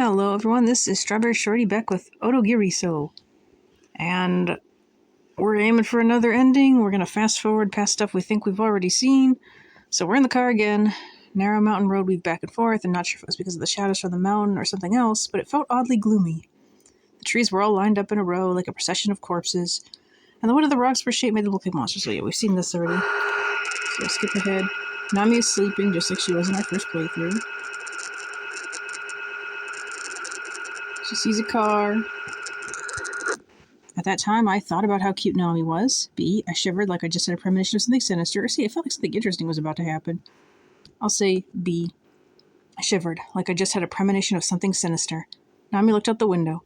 Hello everyone, this is StrawberryShorty back with Otogirisou. And we're aiming for another ending. We're going to fast forward past stuff we think we've already seen. So we're in the car again. Narrow mountain road weaved back and forth, and not sure if it was because of the shadows from the mountain or something else, but it felt oddly gloomy. The trees were all lined up in a row like a procession of corpses, and the wood of the rocks were shaped made them look like monsters. So yeah, we've seen this already. So we'll skip ahead. Nami is sleeping just like she was in our first playthrough. She sees a car. At that time, I thought about how cute Nami was. B, I shivered like I just had a premonition of something sinister. Or C, I felt like something interesting was about to happen. I'll say B. I shivered like I just had a premonition of something sinister. Nami looked out the window.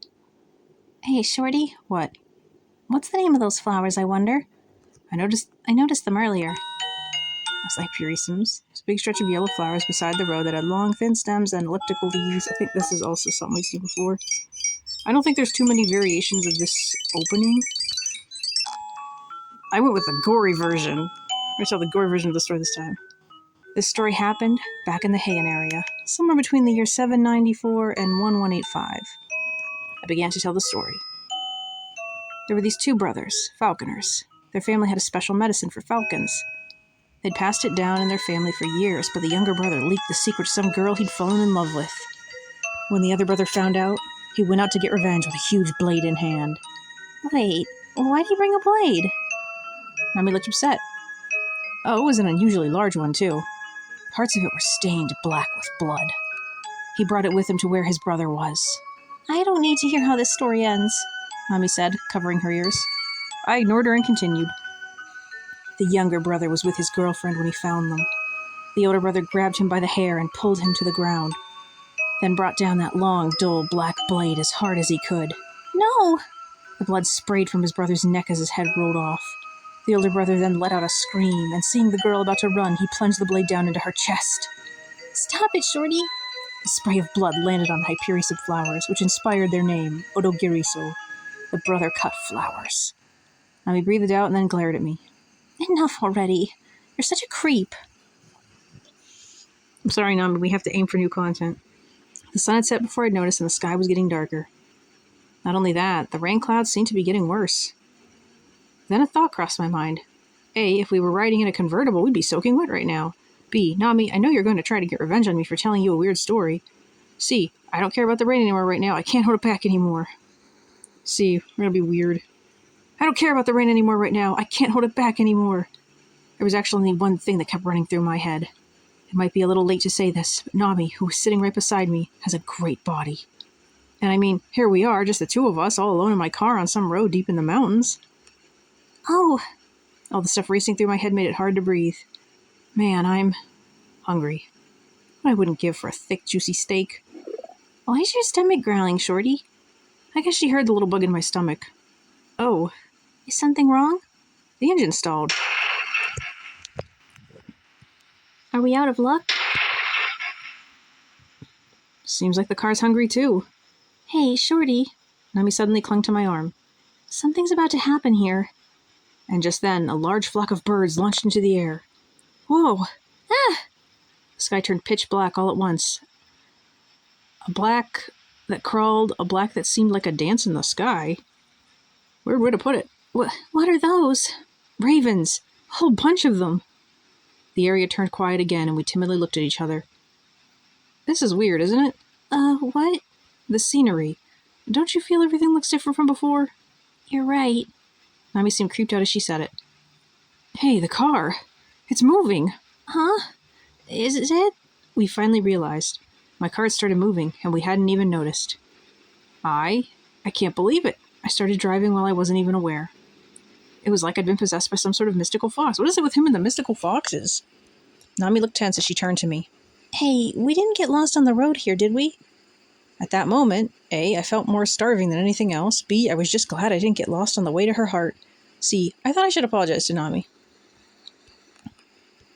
Hey, Shorty. What? What's the name of those flowers, I wonder? I noticed them earlier. That's Hypericums. There's a big stretch of yellow flowers beside the road that had long, thin stems and elliptical leaves. I think this is also something we've seen before. I don't think there's too many variations of this opening. I went with the gory version. I saw the gory version of the story this time. This story happened back in the Heian area, somewhere between the year 794 and 1185. I began to tell the story. There were these two brothers, falconers. Their family had a special medicine for falcons. They'd passed it down in their family for years, but the younger brother leaked the secret to some girl he'd fallen in love with. When the other brother found out, he went out to get revenge with a huge blade in hand. Wait, why'd he bring a blade? Nami looked upset. Oh, it was an unusually large one, too. Parts of it were stained black with blood. He brought it with him to where his brother was. I don't need to hear how this story ends, Nami said, covering her ears. I ignored her and continued. The younger brother was with his girlfriend when he found them. The older brother grabbed him by the hair and pulled him to the ground, then brought down that long, dull, black blade as hard as he could. No! The blood sprayed from his brother's neck as his head rolled off. The older brother then let out a scream, and seeing the girl about to run, he plunged the blade down into her chest. Stop it, Shorty! The spray of blood landed on the Hypericum flowers, which inspired their name, Otogirisou, the brother-cut flowers. Nami breathed out and then glared at me. Enough already. You're such a creep. I'm sorry, Nami, we have to aim for new content. The sun had set before I'd noticed, and the sky was getting darker. Not only that, the rain clouds seemed to be getting worse. Then a thought crossed my mind. A, if we were riding in a convertible, we'd be soaking wet right now. B, Nami, I know you're going to try to get revenge on me for telling you a weird story. C, I don't care about the rain anymore right now. I can't hold it back anymore. C, we're going to be weird. I don't care about the rain anymore right now. I can't hold it back anymore. There was actually only one thing that kept running through my head. It might be a little late to say this, but Nami, who was sitting right beside me, has a great body. And I mean, here we are, just the two of us, all alone in my car on some road deep in the mountains. Oh! All the stuff racing through my head made it hard to breathe. Man, I'm hungry. What I wouldn't give for a thick, juicy steak. Why is your stomach growling, Shorty? I guess she heard the little bug in my stomach. Oh. Is something wrong? The engine stalled. Are we out of luck? Seems like the car's hungry, too. Hey, Shorty. Nami suddenly clung to my arm. Something's about to happen here. And just then, a large flock of birds launched into the air. Whoa! Ah! The sky turned pitch black all at once. A black that crawled, a black that seemed like a dance in the sky. Weird way to put it. What are those? Ravens! A whole bunch of them! The area turned quiet again, and we timidly looked at each other. This is weird, isn't it? What? The scenery. Don't you feel everything looks different from before? You're right. Nami seemed creeped out as she said it. Hey, the car! It's moving! Huh? Is it? We finally realized. My car had started moving, and we hadn't even noticed. I can't believe it. I started driving while I wasn't even aware. It was like I'd been possessed by some sort of mystical fox. What is it with him and the mystical foxes? Nami looked tense as she turned to me. Hey, we didn't get lost on the road here, did we? At that moment, A, I felt more starving than anything else. B, I was just glad I didn't get lost on the way to her heart. C, I thought I should apologize to Nami.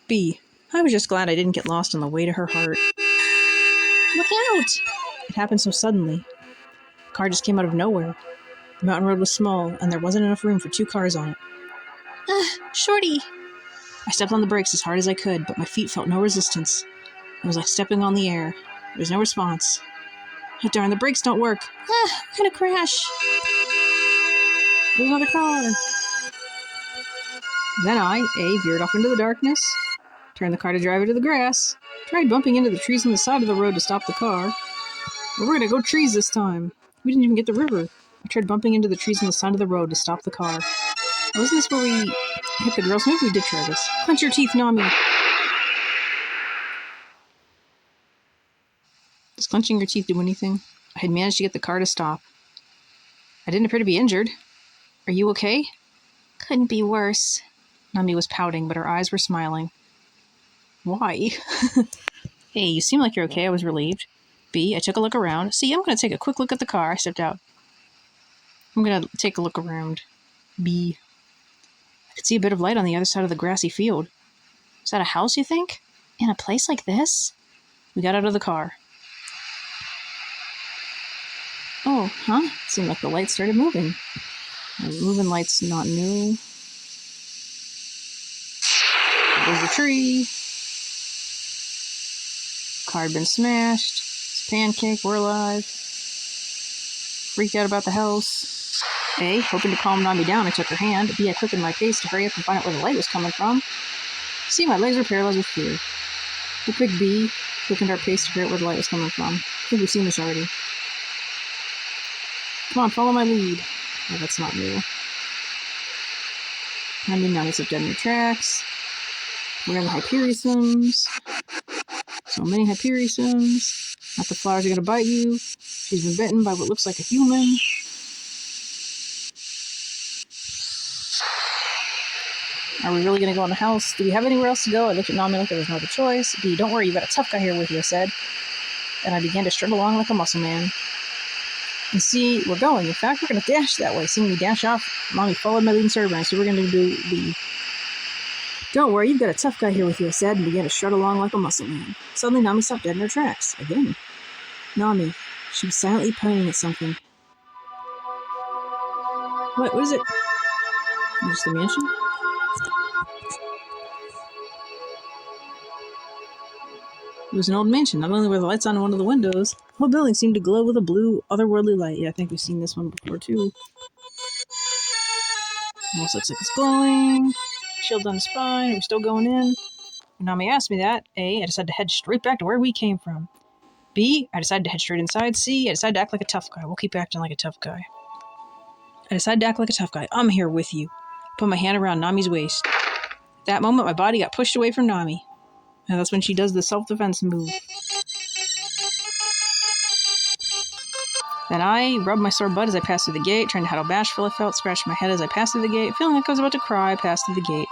B, I was just glad I didn't get lost on the way to her heart. Look out! It happened so suddenly. The car just came out of nowhere. The mountain road was small, and there wasn't enough room for two cars on it. Shorty! I stepped on the brakes as hard as I could, but my feet felt no resistance. It was like stepping on the air. There was no response. Oh, darn, the brakes don't work. I'm gonna crash. There's another car. Then I, A, veered off into the darkness, turned the car to drive into the grass, tried bumping into the trees on the side of the road to stop the car. Well, we're gonna go trees this time. We didn't even get the river. I tried bumping into the trees on the side of the road to stop the car. Wasn't this where we hit the girls? Maybe we did try this. Clench your teeth, Nami. Does clenching your teeth do anything? I had managed to get the car to stop. I didn't appear to be injured. Are you okay? Couldn't be worse. Nami was pouting, but her eyes were smiling. Why? A, you seem like you're okay. I was relieved. B, I took a look around. C, I'm going to take a quick look at the car. I stepped out. I'm going to take a look around. B, I could see a bit of light on the other side of the grassy field. Is that a house, you think? In a place like this? We got out of the car. Oh, huh? It seemed like the light started moving. Moving light's not new. There's a tree. Car had been smashed. It's pancake, we're alive. Freaked out about the house. A, hoping to calm Nami down, I took her hand. B, I quickened my pace to hurry up and find out where the light was coming from. C, my legs were paralyzed with fear. We picked B, quickened our pace to figure out where the light was coming from. I think we've seen this already. Come on, follow my lead. Oh, that's not new. Nami stepped dead in her tracks. We're in the Hyperiousums. So many Hyperioums. Not the flowers are gonna bite you. She's been bitten by what looks like a human. Are we really gonna go in the house? Do we have anywhere else to go? I looked at Nami like there was no other choice. B, don't worry, you've got a tough guy here with you, I said. And I began to strut along like a muscle man. And C, we're going. In fact, we're gonna dash that way. Seeing me dash off, Nami followed my lead and started running. So we're gonna do B. Don't worry, you've got a tough guy here with you, I said, and began to strut along like a muscle man. Suddenly, Nami stopped dead in her tracks. Again. Nami. She was silently pointing at something. What is it? Just the mansion? It was an old mansion. Not only were the lights on one of the windows, the whole building seemed to glow with a blue, otherworldly light. Yeah, I think we've seen this one before, too. Almost looks like it's glowing. Shield on the spine. Are we still going in? When Nami asked me that, A, I decided to head straight back to where we came from. B, I decided to head straight inside. C, I decided to act like a tough guy. We'll keep acting like a tough guy. I decided to act like a tough guy. I'm here with you. Put my hand around Nami's waist. At that moment, my body got pushed away from Nami. And that's when she does the self-defense move. Then I rubbed my sore butt as I passed through the gate, trying to hide how bashful I felt, scratched my head as I passed through the gate, feeling like I was about to cry, I passed through the gate.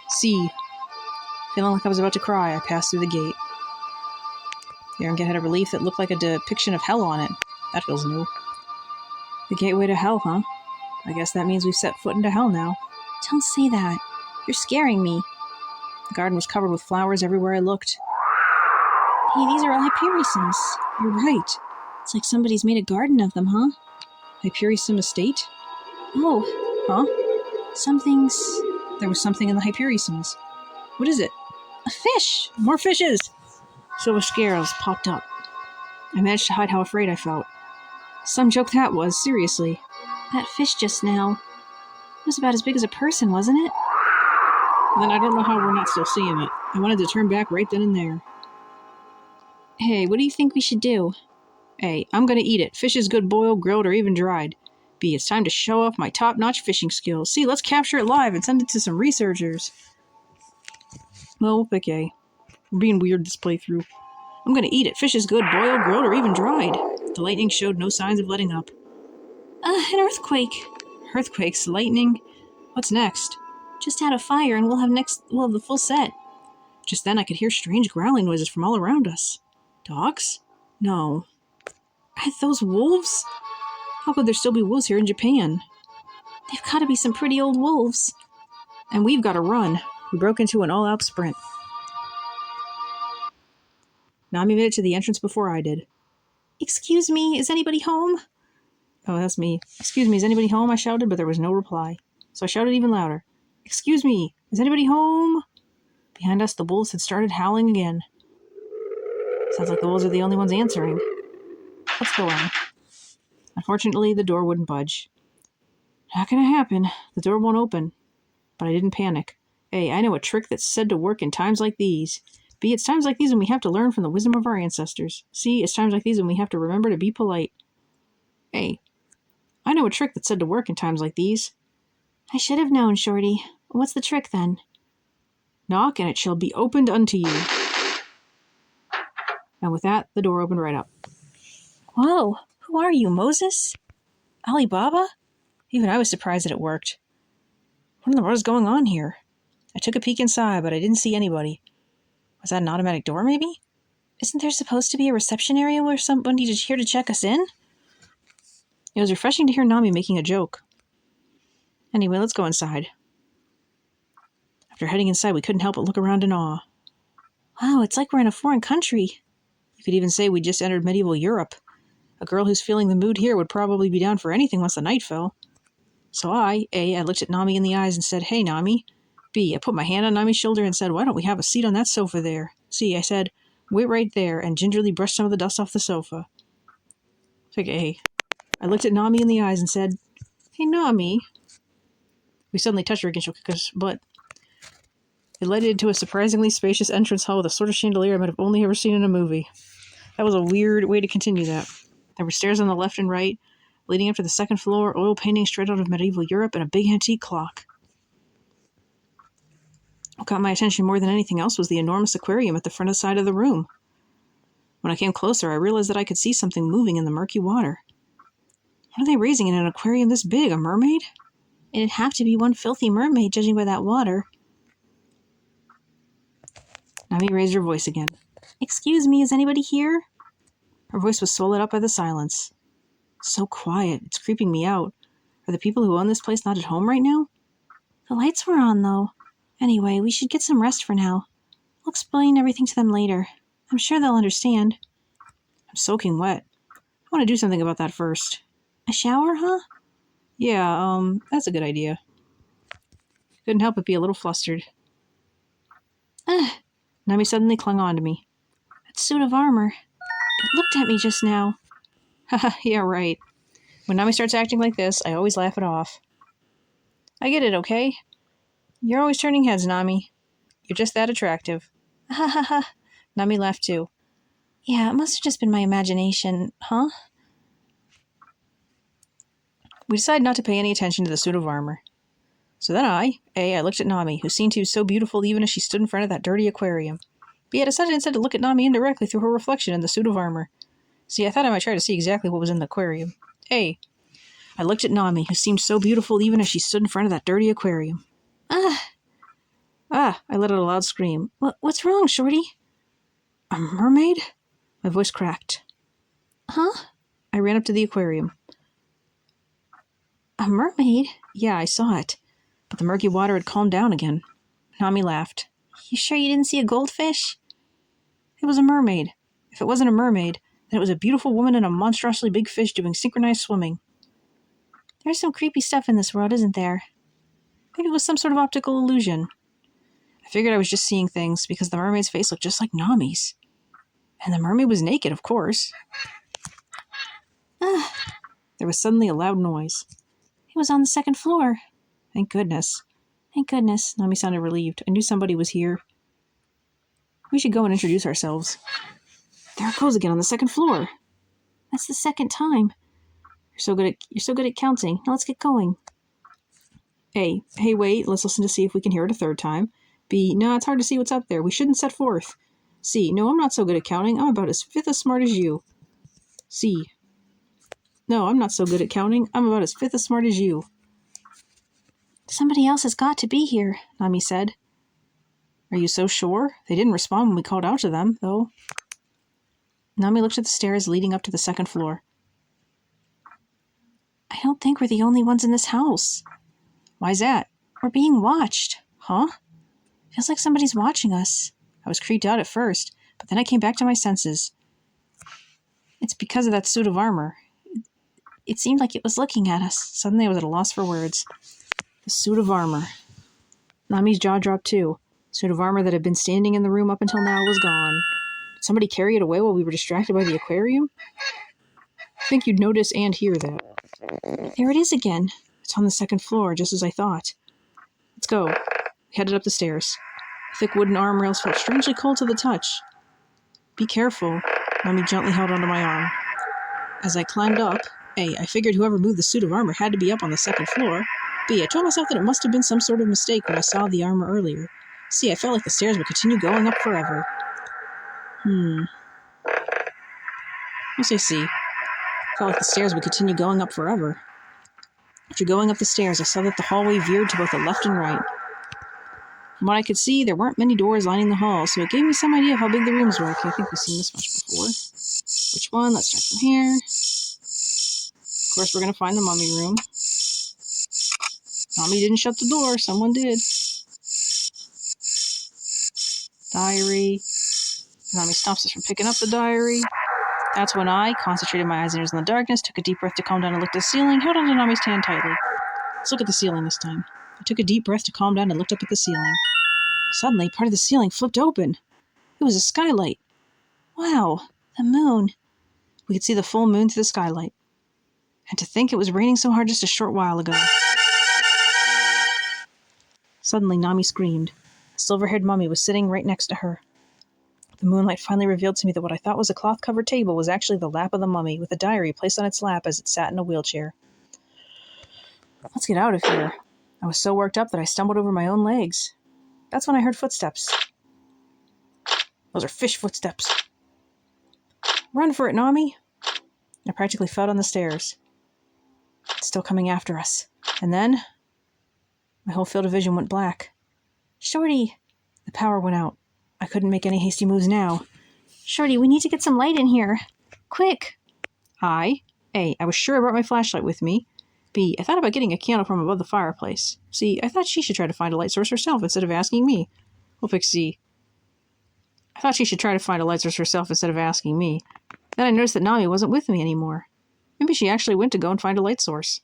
C. Feeling like I was about to cry, I passed through the gate. The Erangel had a relief that looked like a depiction of hell on it. That feels new. The gateway to hell, huh? I guess that means we've set foot into hell now. Don't say that. You're scaring me. The garden was covered with flowers everywhere I looked. Hey, these are all Hyperioums. You're right. It's like somebody's made a garden of them, huh? Hyperiosum estate? Oh. Huh? Something's... There was something in the Hyperiosums. What is it? A fish! More fishes! Silver scales popped up. I managed to hide how afraid I felt. Some joke that was, seriously. That fish just now was about as big as a person, wasn't it? Then I don't know how we're not still seeing it. I wanted to turn back right then and there. Hey, what do you think we should do? A, I'm gonna eat it. Fish is good boiled, grilled, or even dried. B, it's time to show off my top-notch fishing skills. C, let's capture it live and send it to some researchers. Well, we'll pick A. We're being weird this playthrough. I'm gonna eat it. Fish is good boiled, grilled, or even dried. The lightning showed no signs of letting up. An earthquake. Earthquakes, lightning. What's next? Just had a fire and we'll have the full set. Just then I could hear strange growling noises from all around us. Dogs? No. Those wolves? How could there still be wolves here in Japan? They've got to be some pretty old wolves. And we've got to run. We broke into an all-out sprint. Nami made it to the entrance before I did. Excuse me, is anybody home? Oh, that's me. Excuse me, is anybody home? I shouted, but there was no reply. So I shouted even louder. Excuse me, is anybody home? Behind us, the wolves had started howling again. Sounds like the wolves are the only ones answering. Let's go in. Unfortunately, the door wouldn't budge. Not gonna happen. The door won't open. But I didn't panic. A, I know a trick that's said to work in times like these. B, it's times like these when we have to learn from the wisdom of our ancestors. C, it's times like these when we have to remember to be polite. A, I know a trick that's said to work in times like these. I should have known, Shorty. What's the trick, then? Knock, and it shall be opened unto you. And with that, the door opened right up. Whoa, who are you, Moses? Alibaba? Even I was surprised that it worked. What in the world is going on here? I took a peek inside, but I didn't see anybody. Was that an automatic door, maybe? Isn't there supposed to be a reception area where somebody's here to check us in? It was refreshing to hear Nami making a joke. Anyway, let's go inside. After heading inside, we couldn't help but look around in awe. Wow, it's like we're in a foreign country. You could even say we just entered medieval Europe. A girl who's feeling the mood here would probably be down for anything once the night fell. So I looked at Nami in the eyes and said, "Hey, Nami." B, I put my hand on Nami's shoulder and said, "Why don't we have a seat on that sofa there?" C, I said, "Wait right there," and gingerly brushed some of the dust off the sofa. Take A. I looked at Nami in the eyes and said, "Hey, Nami." We suddenly touched her again, she'll kick us, but it led into a surprisingly spacious entrance hall with a sort of chandelier I might have only ever seen in a movie. That was a weird way to continue that. There were stairs on the left and right, leading up to the second floor, oil paintings straight out of medieval Europe, and a big antique clock. What caught my attention more than anything else was the enormous aquarium at the front side of the room. When I came closer, I realized that I could see something moving in the murky water. What are they raising in an aquarium this big? A mermaid? It'd have to be one filthy mermaid, judging by that water. Nami raised her voice again. Excuse me, is anybody here? Her voice was swallowed up by the silence. So quiet, it's creeping me out. Are the people who own this place not at home right now? The lights were on, though. Anyway, we should get some rest for now. I'll explain everything to them later. I'm sure they'll understand. I'm soaking wet. I want to do something about that first. A shower, huh? Yeah, that's a good idea. Couldn't help but be a little flustered. Nami suddenly clung on to me. That suit of armor. It looked at me just now. Haha, yeah, right. When Nami starts acting like this, I always laugh it off. I get it, okay? You're always turning heads, Nami. You're just that attractive. Ha ha ha. Nami laughed too. Yeah, it must have just been my imagination, huh? We decided not to pay any attention to the suit of armor. So then I looked at Nami, who seemed to be so beautiful even as she stood in front of that dirty aquarium. B, I decided instead to look at Nami indirectly through her reflection in the suit of armor. See, I thought I might try to see exactly what was in the aquarium. I looked at Nami, who seemed so beautiful even as she stood in front of that dirty aquarium. I let out a loud scream. What's wrong, Shorty? A mermaid? My voice cracked. Huh? I ran up to the aquarium. A mermaid? Yeah, I saw it. But the murky water had calmed down again. Nami laughed. You sure you didn't see a goldfish? It was a mermaid. If it wasn't a mermaid, then it was a beautiful woman and a monstrously big fish doing synchronized swimming. There's some creepy stuff in this world, isn't there? Maybe it was some sort of optical illusion. I figured I was just seeing things because the mermaid's face looked just like Nami's. And the mermaid was naked, of course. There was suddenly a loud noise. It was on the second floor. Thank goodness. Thank goodness. Nami sounded relieved. I knew somebody was here. We should go and introduce ourselves. There it goes again on the second floor. That's the second time. You're so good at counting. Now let's get going. A, hey, wait, let's listen to see if we can hear it a third time. B, no, it's hard to see what's up there. We shouldn't set forth. C, no, I'm not so good at counting. I'm about as fifth as smart as you. C, no, I'm not so good at counting. I'm about as fifth as smart as you. Somebody else has got to be here, Nami said. Are you so sure? They didn't respond when we called out to them, though. Nami looked at the stairs leading up to the second floor. I don't think we're the only ones in this house. Why's that? We're being watched. Huh? Feels like somebody's watching us. I was creeped out at first, but then I came back to my senses. It's because of that suit of armor. It seemed like it was looking at us. Suddenly I was at a loss for words. The suit of armor. Nami's jaw dropped too. The suit of armor that had been standing in the room up until now was gone. Did somebody carry it away while we were distracted by the aquarium? think you'd notice and hear that. There it is again. It's on the second floor, just as I thought. Let's go. We headed up the stairs. Thick wooden arm rails felt strangely cold to the touch. Be careful. Mommy gently held onto my arm. As I climbed up, A, I figured whoever moved the suit of armor had to be up on the second floor. B, I told myself that it must have been some sort of mistake when I saw the armor earlier. C, I felt like the stairs would continue going up forever. I'll say C. Felt like the stairs would continue going up forever. After going up the stairs, I saw that the hallway veered to both the left and right. From what I could see, there weren't many doors lining the hall, so it gave me some idea of how big the rooms were. Okay, I think we've seen this much before. Which one? Let's start from here. Of course, we're going to find the mummy room. Mommy didn't shut the door. Someone did. Diary. Mommy stops us from picking up the diary. That's when I concentrated my eyes and ears in the darkness, took a deep breath to calm down and looked at the ceiling, held onto Nami's hand tightly. Let's look at the ceiling this time. I took a deep breath to calm down and looked up at the ceiling. Suddenly, part of the ceiling flipped open. It was a skylight. Wow, the moon. We could see the full moon through the skylight. And to think it was raining so hard just a short while ago. Suddenly, Nami screamed. A silver-haired mummy was sitting right next to her. The moonlight finally revealed to me that what I thought was a cloth-covered table was actually the lap of the mummy, with a diary placed on its lap as it sat in a wheelchair. Let's get out of here. I was so worked up that I stumbled over my own legs. That's when I heard footsteps. Those are fish footsteps. Run for it, Nami! I practically fell down the stairs. It's still coming after us. And then, my whole field of vision went black. Shorty! The power went out. I couldn't make any hasty moves now. Shorty, we need to get some light in here. Quick! A, I was sure I brought my flashlight with me. B, I thought about getting a candle from above the fireplace. C, I thought she should try to find a light source herself instead of asking me. We'll pick C. I thought she should try to find a light source herself instead of asking me. Then I noticed that Nami wasn't with me anymore. Maybe she actually went to go and find a light source.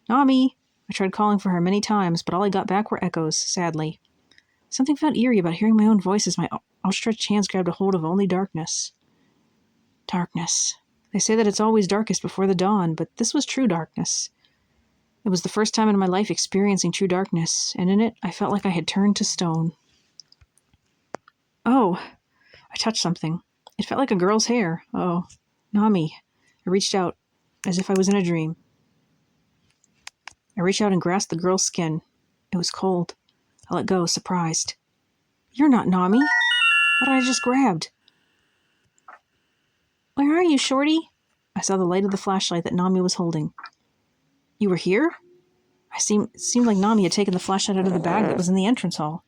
Nami! I tried calling for her many times, but all I got back were echoes, sadly. Something felt eerie about hearing my own voice as my outstretched hands grabbed a hold of only darkness. Darkness. They say that it's always darkest before the dawn, but this was true darkness. It was the first time in my life experiencing true darkness, and in it I felt like I had turned to stone. Oh, I touched something. It felt like a girl's hair. Oh, Nami. I reached out, as if I was in a dream. I reached out and grasped the girl's skin. It was cold. I let go, surprised. You're not Nami. What had I just grabbed? Where are you, Shorty? I saw the light of the flashlight that Nami was holding. You were here? It seemed like Nami had taken the flashlight out of the bag that was in the entrance hall.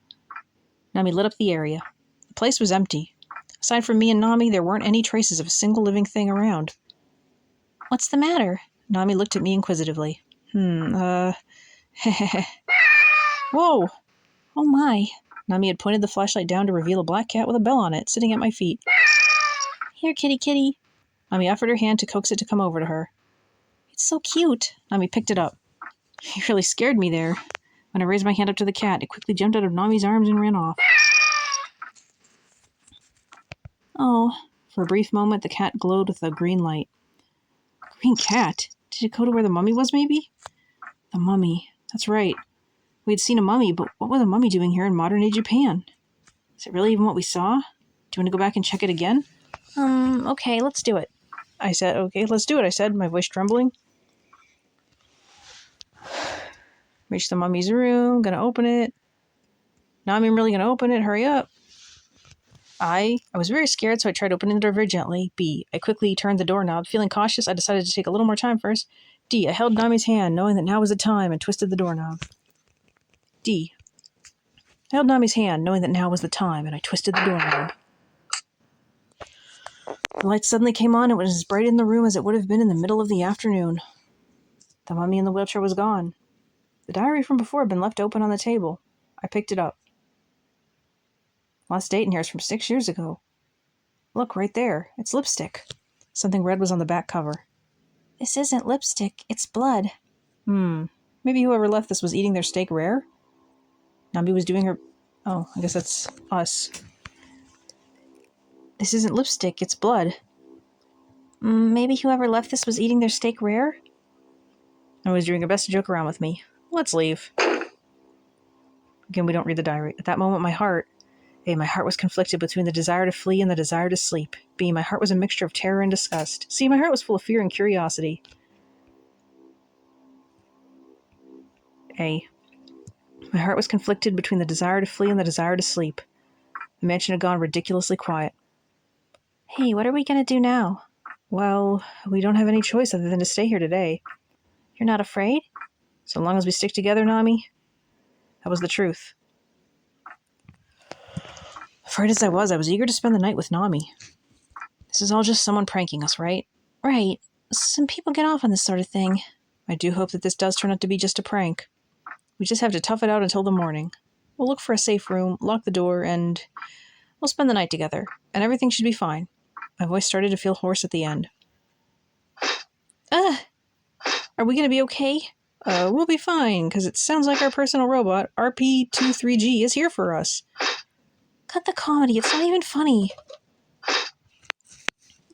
Nami lit up the area. The place was empty. Aside from me and Nami, there weren't any traces of a single living thing around. What's the matter? Nami looked at me inquisitively. Whoa! Oh my. Nami had pointed the flashlight down to reveal a black cat with a bell on it, sitting at my feet. Here, kitty, kitty. Nami offered her hand to coax it to come over to her. It's so cute. Nami picked it up. You really scared me there. When I raised my hand up to the cat, it quickly jumped out of Nami's arms and ran off. Oh. For a brief moment, the cat glowed with a green light. Green cat? Did it go to where the mummy was, maybe? The mummy. That's right. We had seen a mummy, but what was a mummy doing here in modern-day Japan? Is it really even what we saw? Do you want to go back and check it again? Okay, let's do it. I said, okay, let's do it, I said, my voice trembling. Reach the mummy's room, gonna open it. Nami, I'm really gonna open it, hurry up. I was very scared, so I tried opening the door very gently. B, I quickly turned the doorknob. Feeling cautious, I decided to take a little more time first. D, I held Nami's hand, knowing that now was the time, and twisted the doorknob. D, I held Nami's hand, knowing that now was the time, and I twisted the doorknob. The light suddenly came on. It was as bright in the room as it would have been in the middle of the afternoon. The mummy in the wheelchair was gone. The diary from before had been left open on the table. I picked it up. Last date in here is from 6 years ago. Look, right there. It's lipstick. Something red was on the back cover. This isn't lipstick. It's blood. Maybe whoever left this was eating their steak rare? Nami was doing her... Oh, I guess that's us. This isn't lipstick. It's blood. Maybe whoever left this was eating their steak rare? I was doing her best to joke around with me. Let's leave. Again, we don't read the diary. At that moment, my heart was conflicted between the desire to flee and the desire to sleep. B, my heart was a mixture of terror and disgust. C, my heart was full of fear and curiosity. A, my heart was conflicted between the desire to flee and the desire to sleep. The mansion had gone ridiculously quiet. Hey, what are we going to do now? Well, we don't have any choice other than to stay here today. You're not afraid? So long as we stick together, Nami. That was the truth. Afraid as I was eager to spend the night with Nami. This is all just someone pranking us, right? Right. Some people get off on this sort of thing. I do hope that this does turn out to be just a prank. We just have to tough it out until the morning. We'll look for a safe room, lock the door, and we'll spend the night together. And everything should be fine. My voice started to feel hoarse at the end. Are we going to be okay? We'll be fine, because it sounds like our personal robot, RP-23G, is here for us. Cut the comedy, it's not even funny.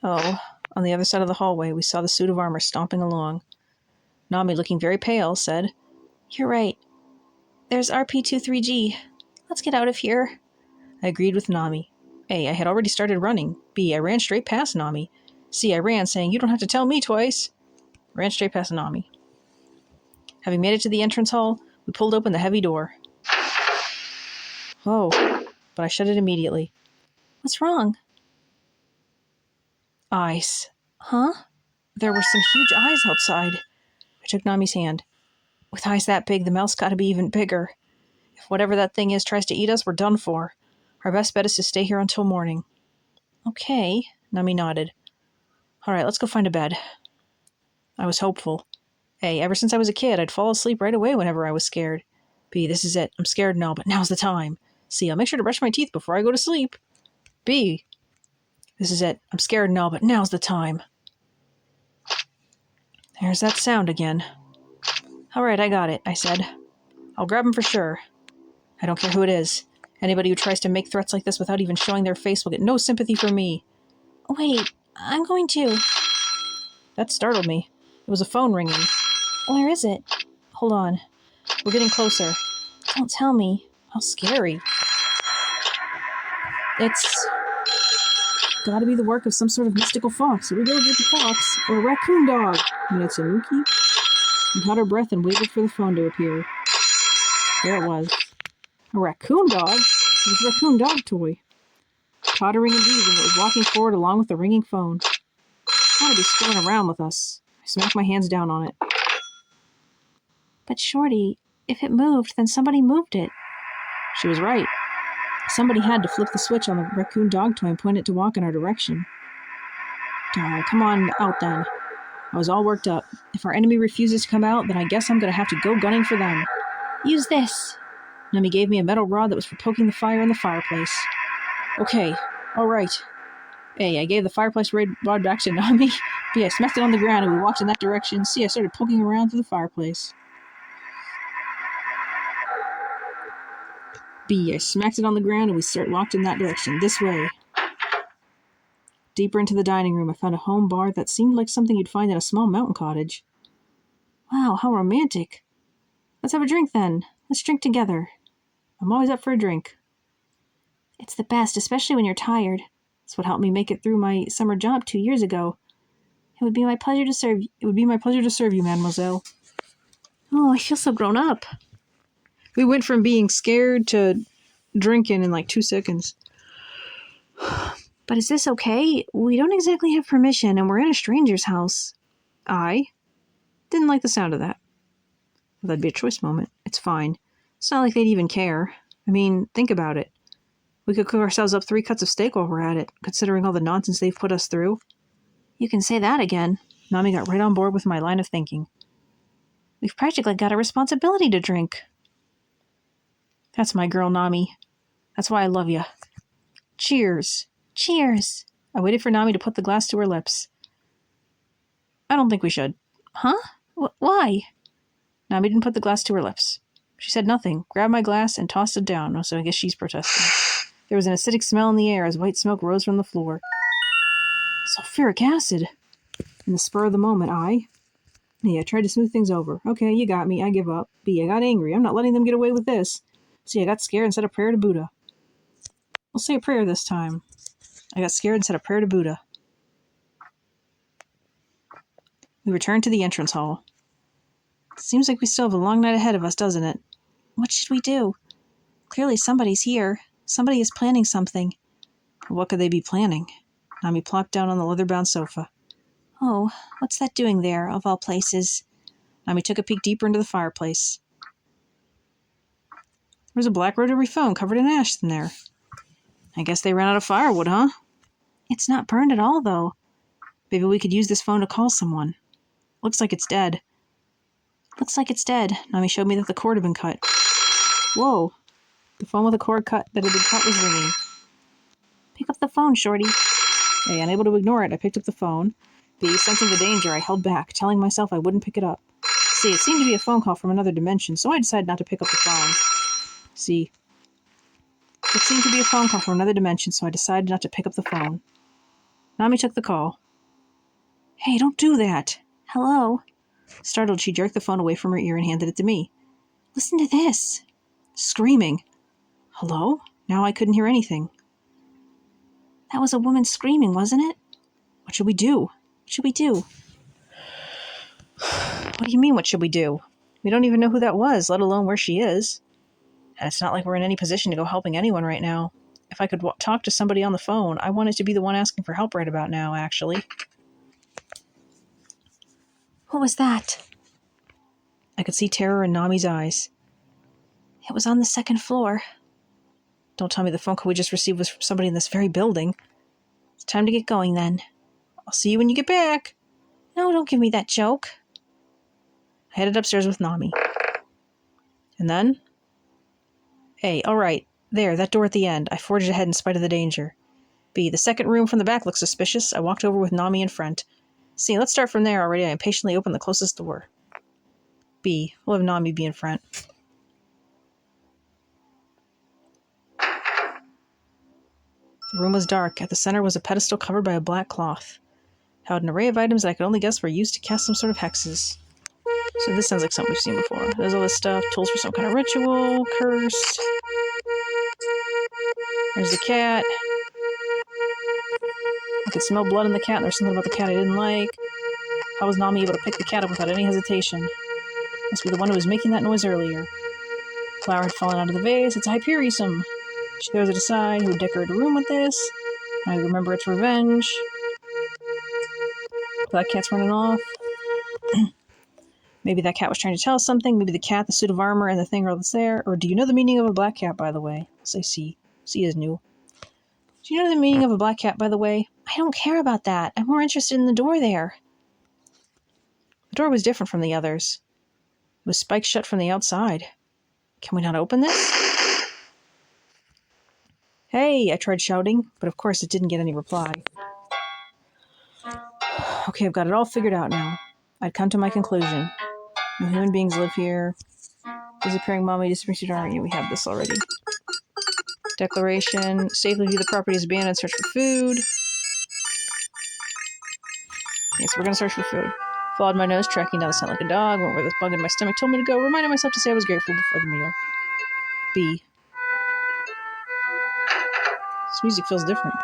Oh, on the other side of the hallway, we saw the suit of armor stomping along. Nami, looking very pale, said, You're right. There's RP-23G. Let's get out of here. I agreed with Nami. A, I had already started running. B, I ran straight past Nami. C, I ran, saying, you don't have to tell me twice. Ran straight past Nami. Having made it to the entrance hall, we pulled open the heavy door. Oh, but I shut it immediately. What's wrong? Eyes. Huh? There were some huge eyes outside. I took Nami's hand. With eyes that big, the mouth's got to be even bigger. If whatever that thing is tries to eat us, we're done for. Our best bet is to stay here until morning. Okay. Nami nodded. All right, let's go find a bed. I was hopeful. A, ever since I was a kid, I'd fall asleep right away whenever I was scared. B, this is it. I'm scared now, but now's the time. C, I'll make sure to brush my teeth before I go to sleep. B, this is it. I'm scared now, but now's the time. There's that sound again. All right, I got it, I said. I'll grab him for sure. I don't care who it is. Anybody who tries to make threats like this without even showing their face will get no sympathy from me. Wait, I'm going to. That startled me. It was a phone ringing. Where is it? Hold on. We're getting closer. Don't tell me. How scary. It's gotta be the work of some sort of mystical fox. Here we go, get the fox. Or a raccoon dog. Mitsunuki. We caught our breath and waited for the phone to appear. There it was. A raccoon dog? It was a raccoon dog toy. Tottering and breathing, it was walking forward along with the ringing phone. It had to be screwing around with us. I smacked my hands down on it. But Shorty, if it moved, then somebody moved it. She was right. Somebody had to flip the switch on the raccoon dog toy and point it to walk in our direction. Come on out then. I was all worked up. If our enemy refuses to come out, then I guess I'm going to have to go gunning for them. Use this. Nami gave me a metal rod that was for poking the fire in the fireplace. Okay, all right. A, I gave the fireplace rod back to Nami. B, I smacked it on the ground and we walked in that direction. C, I started poking around through the fireplace. B, I smacked it on the ground and we walked in that direction. This way. Deeper into the dining room, I found a home bar that seemed like something you'd find in a small mountain cottage. Wow, how romantic. Let's have a drink then. Let's drink together. I'm always up for a drink. It's the best, especially when you're tired. It's what helped me make it through my summer job 2 years ago. It would be my pleasure to serve you, mademoiselle. Oh, I feel so grown up. We went from being scared to drinking in like 2 seconds. But is this okay? We don't exactly have permission, and we're in a stranger's house. I didn't like the sound of that. That'd be a choice moment. It's fine. It's not like they'd even care. I mean, think about it. We could cook ourselves up 3 cuts of steak while we're at it, considering all the nonsense they've put us through. You can say that again. Nami got right on board with my line of thinking. We've practically got a responsibility to drink. That's my girl, Nami. That's why I love you. Cheers. Cheers. I waited for Nami to put the glass to her lips. I don't think we should. Huh? Why? Nami didn't put the glass to her lips. She said nothing, grabbed my glass, and tossed it down, so I guess she's protesting. There was an acidic smell in the air as white smoke rose from the floor. Sulfuric acid. In the spur of the moment, A, I tried to smooth things over. Okay, you got me. I give up. B, I got angry. I'm not letting them get away with this. C, I got scared and said a prayer to Buddha. I'll say a prayer this time. I got scared and said a prayer to Buddha. We returned to the entrance hall. Seems like we still have a long night ahead of us, doesn't it? What should we do? Clearly somebody's here. Somebody is planning something. What could they be planning? Nami plopped down on the leather-bound sofa. Oh, what's that doing there, of all places? Nami took a peek deeper into the fireplace. There was a black rotary phone covered in ash in there. I guess they ran out of firewood, huh? It's not burned at all, though. Maybe we could use this phone to call someone. Looks like it's dead. Looks like it's dead. Nami showed me that the cord had been cut. Whoa. The phone with the cord that had been cut was ringing. Pick up the phone, Shorty. A, unable to ignore it, I picked up the phone. B, sensing the danger, I held back, telling myself I wouldn't pick it up. C, it seemed to be a phone call from another dimension, so I decided not to pick up the phone. C, it seemed to be a phone call from another dimension, so I decided not to pick up the phone. Nami took the call. Hey, don't do that. Hello? Startled, she jerked the phone away from her ear and handed it to me. Listen to this. Screaming. Hello? Now I couldn't hear anything. That was a woman screaming, wasn't it? What should we do? What should we do? What do you mean, what should we do? We don't even know who that was, let alone where she is. And it's not like we're in any position to go helping anyone right now. If I could talk to somebody on the phone, I wanted to be the one asking for help right about now, actually. What was that? I could see terror in Nami's eyes. It was on the second floor. Don't tell me the phone call we just received was from somebody in this very building. It's time to get going, then. I'll see you when you get back. No, don't give me that joke. I headed upstairs with Nami. And then? A, all right. There, that door at the end. I forged ahead in spite of the danger. B, the second room from the back looks suspicious. I walked over with Nami in front. C, let's start from there already. I impatiently opened the closest door. B, we'll have Nami be in front. The room was dark. At the center was a pedestal covered by a black cloth. It held an array of items that I could only guess were used to cast some sort of hexes. So this sounds like something we've seen before. There's all this stuff, tools for some kind of ritual, cursed. There's the cat. I could smell blood in the cat, and there's something about the cat I didn't like. How was Nami able to pick the cat up without any hesitation? Must be the one who was making that noise earlier. Flower had fallen out of the vase. It's Hyperium. She throws it aside. Who would decorate a room with this? I remember its revenge. Black cat's running off. Maybe that cat was trying to tell us something. Maybe the cat, the suit of armor, and the thing that's there. Or do you know the meaning of a black cat, by the way? I'll say C. C is new. Do you know the meaning of a black cat, by the way? I don't care about that. I'm more interested in the door there. The door was different from the others. It was spiked shut from the outside. Can we not open this? Hey, I tried shouting, but of course it didn't get any reply. Okay, I've got it all figured out now. I'd come to my conclusion. No human beings live here. Disappearing mommy, disappearing sweetheart. Yeah, we have this already. Declaration. Safely view the property as abandoned. Search for food. Yes, we're going to search for food. Followed my nose, tracking down the scent like a dog. Went where this bug in my stomach told me to go. Reminded myself to say I was grateful before the meal. B. This music feels different.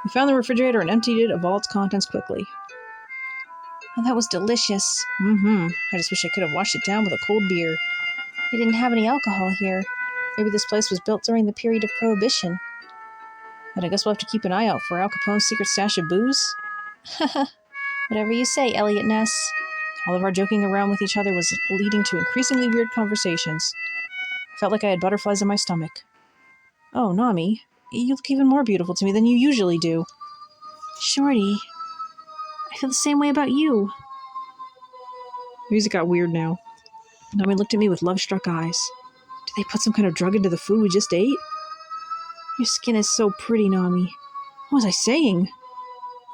We found the refrigerator and emptied it of all its contents quickly. Oh, that was delicious. I just wish I could have washed it down with a cold beer. They didn't have any alcohol here. Maybe this place was built during the period of Prohibition. But I guess we'll have to keep an eye out for Al Capone's secret stash of booze. Whatever you say, Elliot Ness. All of our joking around with each other was leading to increasingly weird conversations. I felt like I had butterflies in my stomach. Oh, Nami, you look even more beautiful to me than you usually do. Shorty, I feel the same way about you. Music got weird now. Nami looked at me with love-struck eyes. Did they put some kind of drug into the food we just ate? Your skin is so pretty, Nami. What was I saying?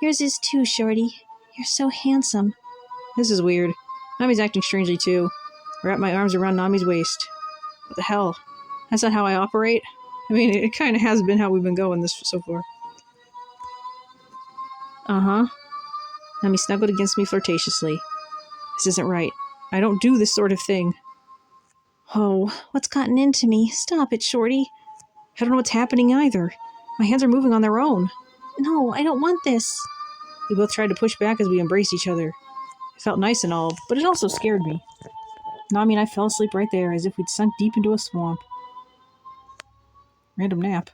Yours is too, Shorty. You're so handsome. This is weird. Nami's acting strangely, too. I wrapped my arms around Nami's waist. What the hell? That's not how I operate? I mean, it kind of has been how we've been going this so far. Uh-huh. Nami snuggled against me flirtatiously. This isn't right. I don't do this sort of thing. Oh, what's gotten into me? Stop it, Shorty. I don't know what's happening either. My hands are moving on their own. No, I don't want this. We both tried to push back as we embraced each other. It felt nice and all, but it also scared me. Nami and I fell asleep right there, as if we'd sunk deep into a swamp. Random nap.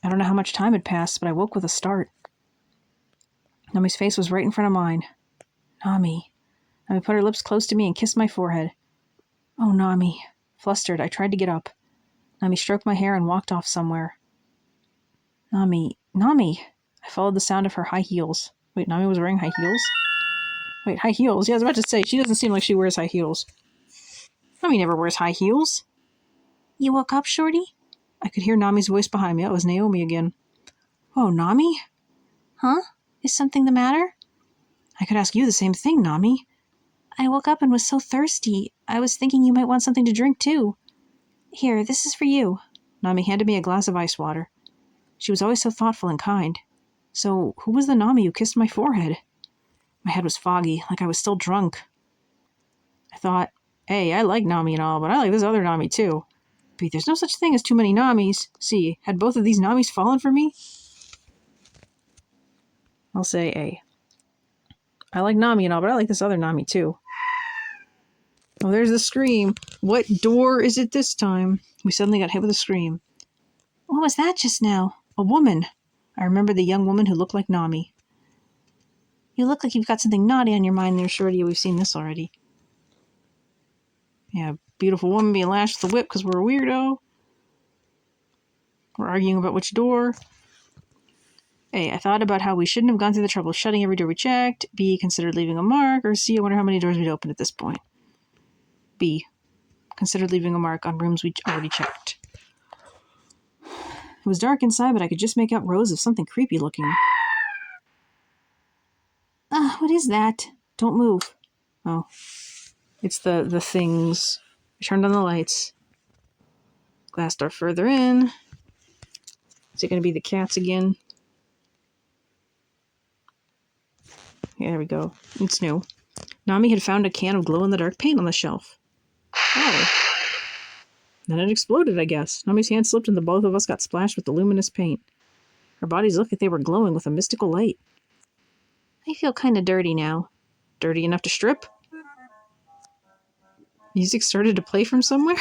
I don't know how much time had passed, but I woke with a start. Nami's face was right in front of mine. Nami. Nami put her lips close to me and kissed my forehead. Oh, Nami. Flustered, I tried to get up. Nami stroked my hair and walked off somewhere. Nami. I followed the sound of her high heels. Wait, Nami was wearing high heels? Wait, high heels? Yeah, I was about to say, she doesn't seem like she wears high heels. Nami never wears high heels. You woke up, Shorty? I could hear Nami's voice behind me. It was Naomi again. Oh, Nami? Huh? Is something the matter? I could ask you the same thing, Nami. I woke up and was so thirsty. I was thinking you might want something to drink, too. Here, this is for you. Nami handed me a glass of ice water. She was always so thoughtful and kind. So, who was the Nami who kissed my forehead? My head was foggy, like I was still drunk. I thought, hey, I like Nami and all, but I like this other Nami too. B, there's no such thing as too many Namis. C, had both of these Namis fallen for me? I'll say A. I like Nami and all, but I like this other Nami too. Oh, there's the scream. What door is it this time? We suddenly got hit with a scream. What was that just now? A woman. I remember the young woman who looked like Nami. You look like you've got something naughty on your mind there, Shorty. We've seen this already. Yeah, beautiful woman being lashed with a whip because we're a weirdo. We're arguing about which door. A, I thought about how we shouldn't have gone through the trouble of shutting every door we checked. B, considered leaving a mark. Or C, I wonder how many doors we'd opened at this point. B, considered leaving a mark on rooms we already checked. It was dark inside, but I could just make out rows of something creepy looking. What is that? Don't move. Oh. It's the things. I turned on the lights. Glass door further in. Is it going to be the cats again? Yeah, there we go. It's new. Nami had found a can of glow-in-the-dark paint on the shelf. Oh. Then it exploded, I guess. Nami's hand slipped and the both of us got splashed with the luminous paint. Our bodies looked like they were glowing with a mystical light. I feel kind of dirty now. Dirty enough to strip? Music started to play from somewhere?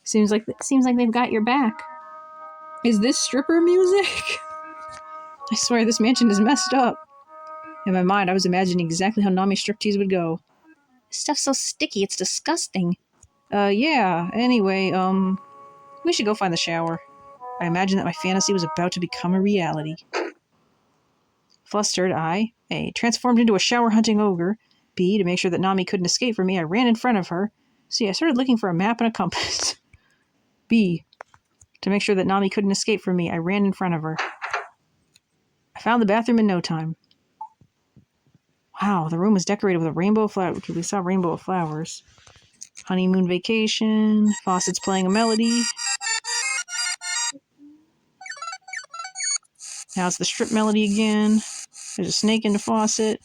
Seems like they've got your back. Is this stripper music? I swear this mansion is messed up. In my mind, I was imagining exactly how Nami's striptease would go. This stuff's so sticky, it's disgusting. Yeah. Anyway, we should go find the shower. I imagined that my fantasy was about to become a reality. Flustered, I, A, transformed into a shower-hunting ogre. B, to make sure that Nami couldn't escape from me, I ran in front of her. C, I started looking for a map and a compass. B, to make sure that Nami couldn't escape from me, I ran in front of her. I found the bathroom in no time. Wow, the room was decorated with a rainbow of flowers. We saw a rainbow of flowers. Honeymoon vacation. Faucets playing a melody. Now it's the strip melody again. There's a snake in the faucet.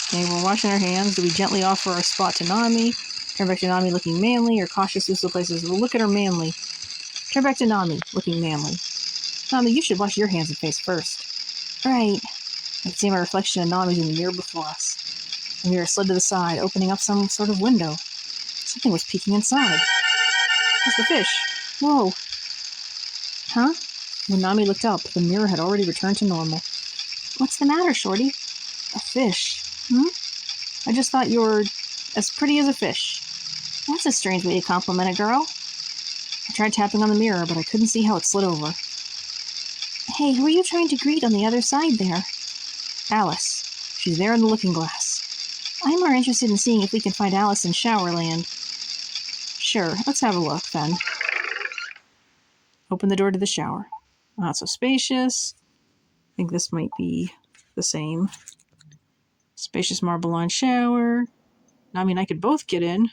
Okay, we're washing our hands. Do we gently offer our spot to Nami? Turn back to Nami looking manly, or cautiously still places? Well, look at her manly. Turn back to Nami looking manly. Nami, you should wash your hands and face first. Right. I could see my reflection of Nami's in the mirror before us. The mirror slid to the side, opening up some sort of window. Something was peeking inside. It's the fish. Whoa. Huh? When Nami looked up, the mirror had already returned to normal. What's the matter, Shorty? A fish. I just thought you were as pretty as a fish. That's a strange way to compliment a girl. I tried tapping on the mirror, but I couldn't see how it slid over. Hey, who are you trying to greet on the other side there? Alice. She's there in the looking glass. I'm more interested in seeing if we can find Alice in Showerland. Sure, let's have a look, then. Open the door to the shower. Not so spacious. I think this might be the same. Spacious marble-lined shower. Nami and I could both get in.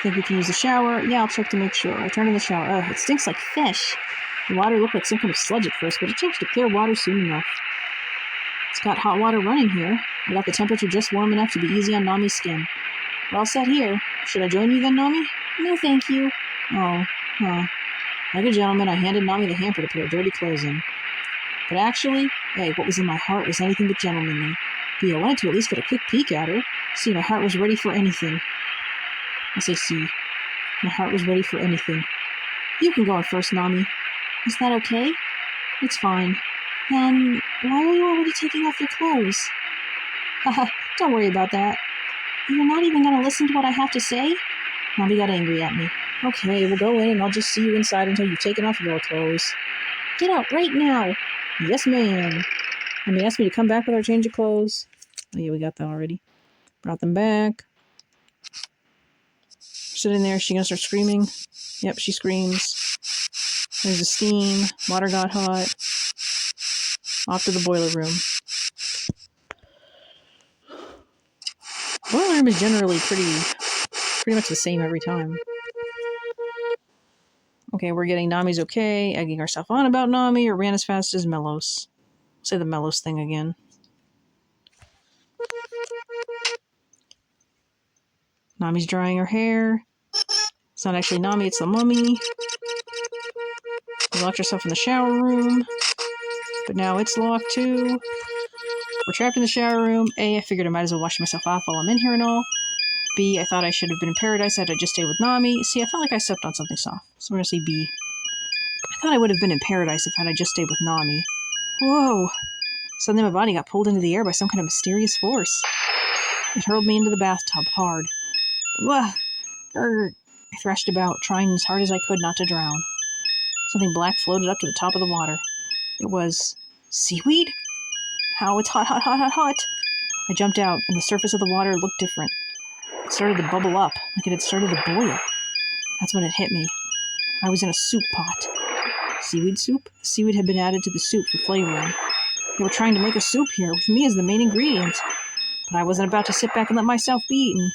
Think we can use the shower? Yeah, I'll check to make sure. I turn in the shower. Ugh, it stinks like fish. The water looked like some kind of sludge at first, but it changed to clear water soon enough. It's got hot water running here. I got the temperature just warm enough to be easy on Nami's skin. We're all set here. Should I join you then, Nami? No, thank you. Oh, huh. Like a gentleman, I handed Nami the hamper to put her dirty clothes in. But actually, hey, what was in my heart was anything but gentlemanly. B, I wanted to at least get a quick peek at her. See, my heart was ready for anything. I say C. My heart was ready for anything. You can go in first, Nami. Is that okay? It's fine. Then, why are you already taking off your clothes? Haha, don't worry about that. You're not even going to listen to what I have to say? Nami got angry at me. Okay, we'll go in and I'll just see you inside until you've taken off your clothes. Get out right now. Yes, ma'am. Nami asked me to come back with our change of clothes. Oh, yeah, we got that already. Brought them back. Sitting there, she gonna start screaming? Yep, she screams. There's the steam. Water got hot. Off to the boiler room. Boiler room is generally pretty much the same every time. Okay, we're getting Nami's okay, egging herself on about Nami, or ran as fast as Melos. Say the Melos thing again. Nami's drying her hair. It's not actually Nami, it's the mummy. She locked herself in the shower room. But now it's locked too. We're trapped in the shower room. A, I figured I might as well wash myself off while I'm in here and all. B, I thought I should have been in paradise had I just stayed with Nami. C, I felt like I stepped on something soft. So we're gonna say B. I thought I would have been in paradise if I just stayed with Nami. Whoa! Suddenly my body got pulled into the air by some kind of mysterious force. It hurled me into the bathtub hard. Ugh! I thrashed about, trying as hard as I could not to drown. Something black floated up to the top of the water. It was seaweed? How it's hot, hot, hot, hot, hot! I jumped out, and the surface of the water looked different. It started to bubble up, like it had started to boil. That's when it hit me. I was in a soup pot. Seaweed soup? The seaweed had been added to the soup for flavoring. They were trying to make a soup here, with me as the main ingredient. But I wasn't about to sit back and let myself be eaten.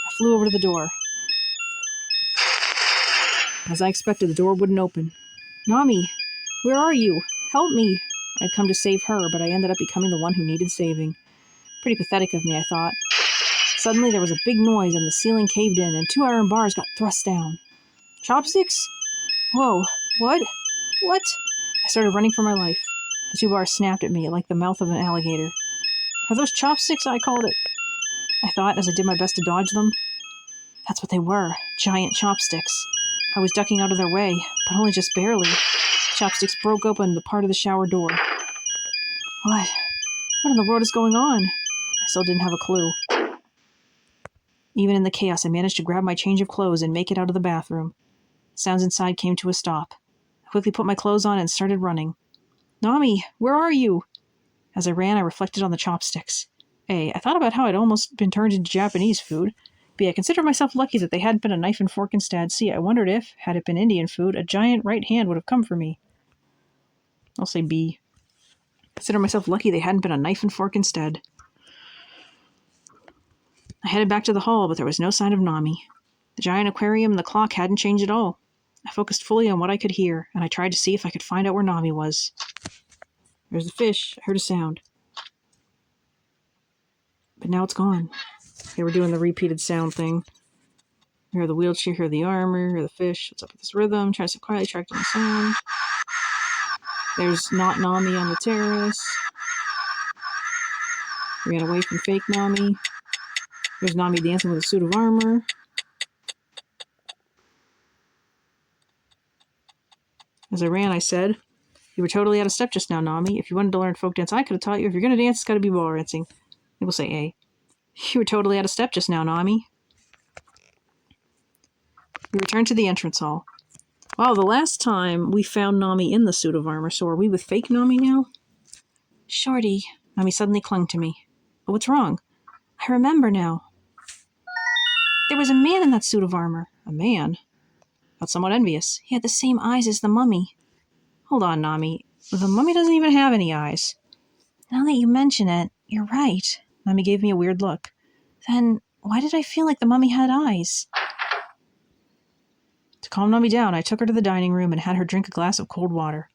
I flew over to the door. As I expected, the door wouldn't open. Nami, where are you? Help me! I'd come to save her, but I ended up becoming the one who needed saving. Pretty pathetic of me, I thought. Suddenly there was a big noise and the ceiling caved in and 2 iron bars got thrust down. Chopsticks? Whoa, what? What? I started running for my life. The 2 bars snapped at me like the mouth of an alligator. Are those chopsticks? I called it. I thought as I did my best to dodge them. That's what they were, giant chopsticks. I was ducking out of their way, but only just barely. Chopsticks broke open the part of the shower door. What? What in the world is going on? I still didn't have a clue. Even in the chaos, I managed to grab my change of clothes and make it out of the bathroom. Sounds inside came to a stop. I quickly put my clothes on and started running. Nami, where are you? As I ran, I reflected on the chopsticks. A, I thought about how I'd almost been turned into Japanese food. B, I considered myself lucky that they hadn't been a knife and fork instead. C, I wondered if, had it been Indian food, a giant right hand would have come for me. I'll say B. Consider myself lucky they hadn't been a knife and fork instead. I headed back to the hall, but there was no sign of Nami. The giant aquarium and the clock hadn't changed at all. I focused fully on what I could hear, and I tried to see if I could find out where Nami was. There's the fish. I heard a sound. But now it's gone. They were doing the repeated sound thing. Hear the wheelchair, hear the armor, hear the fish. What's up with this rhythm? Try to sit quietly, track down the sound. There's not Nami on the terrace. Ran away from fake Nami. There's Nami dancing with a suit of armor. As I ran, I said, "You were totally out of step just now, Nami. If you wanted to learn folk dance, I could have taught you. If you're going to dance, it's got to be ball dancing." They will say A. "You were totally out of step just now, Nami." We returned to the entrance hall. Wow, the last time we found Nami in the suit of armor, so are we with fake Nami now? Shorty. Nami suddenly clung to me. But what's wrong? I remember now. There was a man in that suit of armor. A man? Felt somewhat envious. He had the same eyes as the mummy. Hold on, Nami. The mummy doesn't even have any eyes. Now that you mention it, you're right. Nami gave me a weird look. Then why did I feel like the mummy had eyes? To calm Nami down, I took her to the dining room and had her drink a glass of cold water.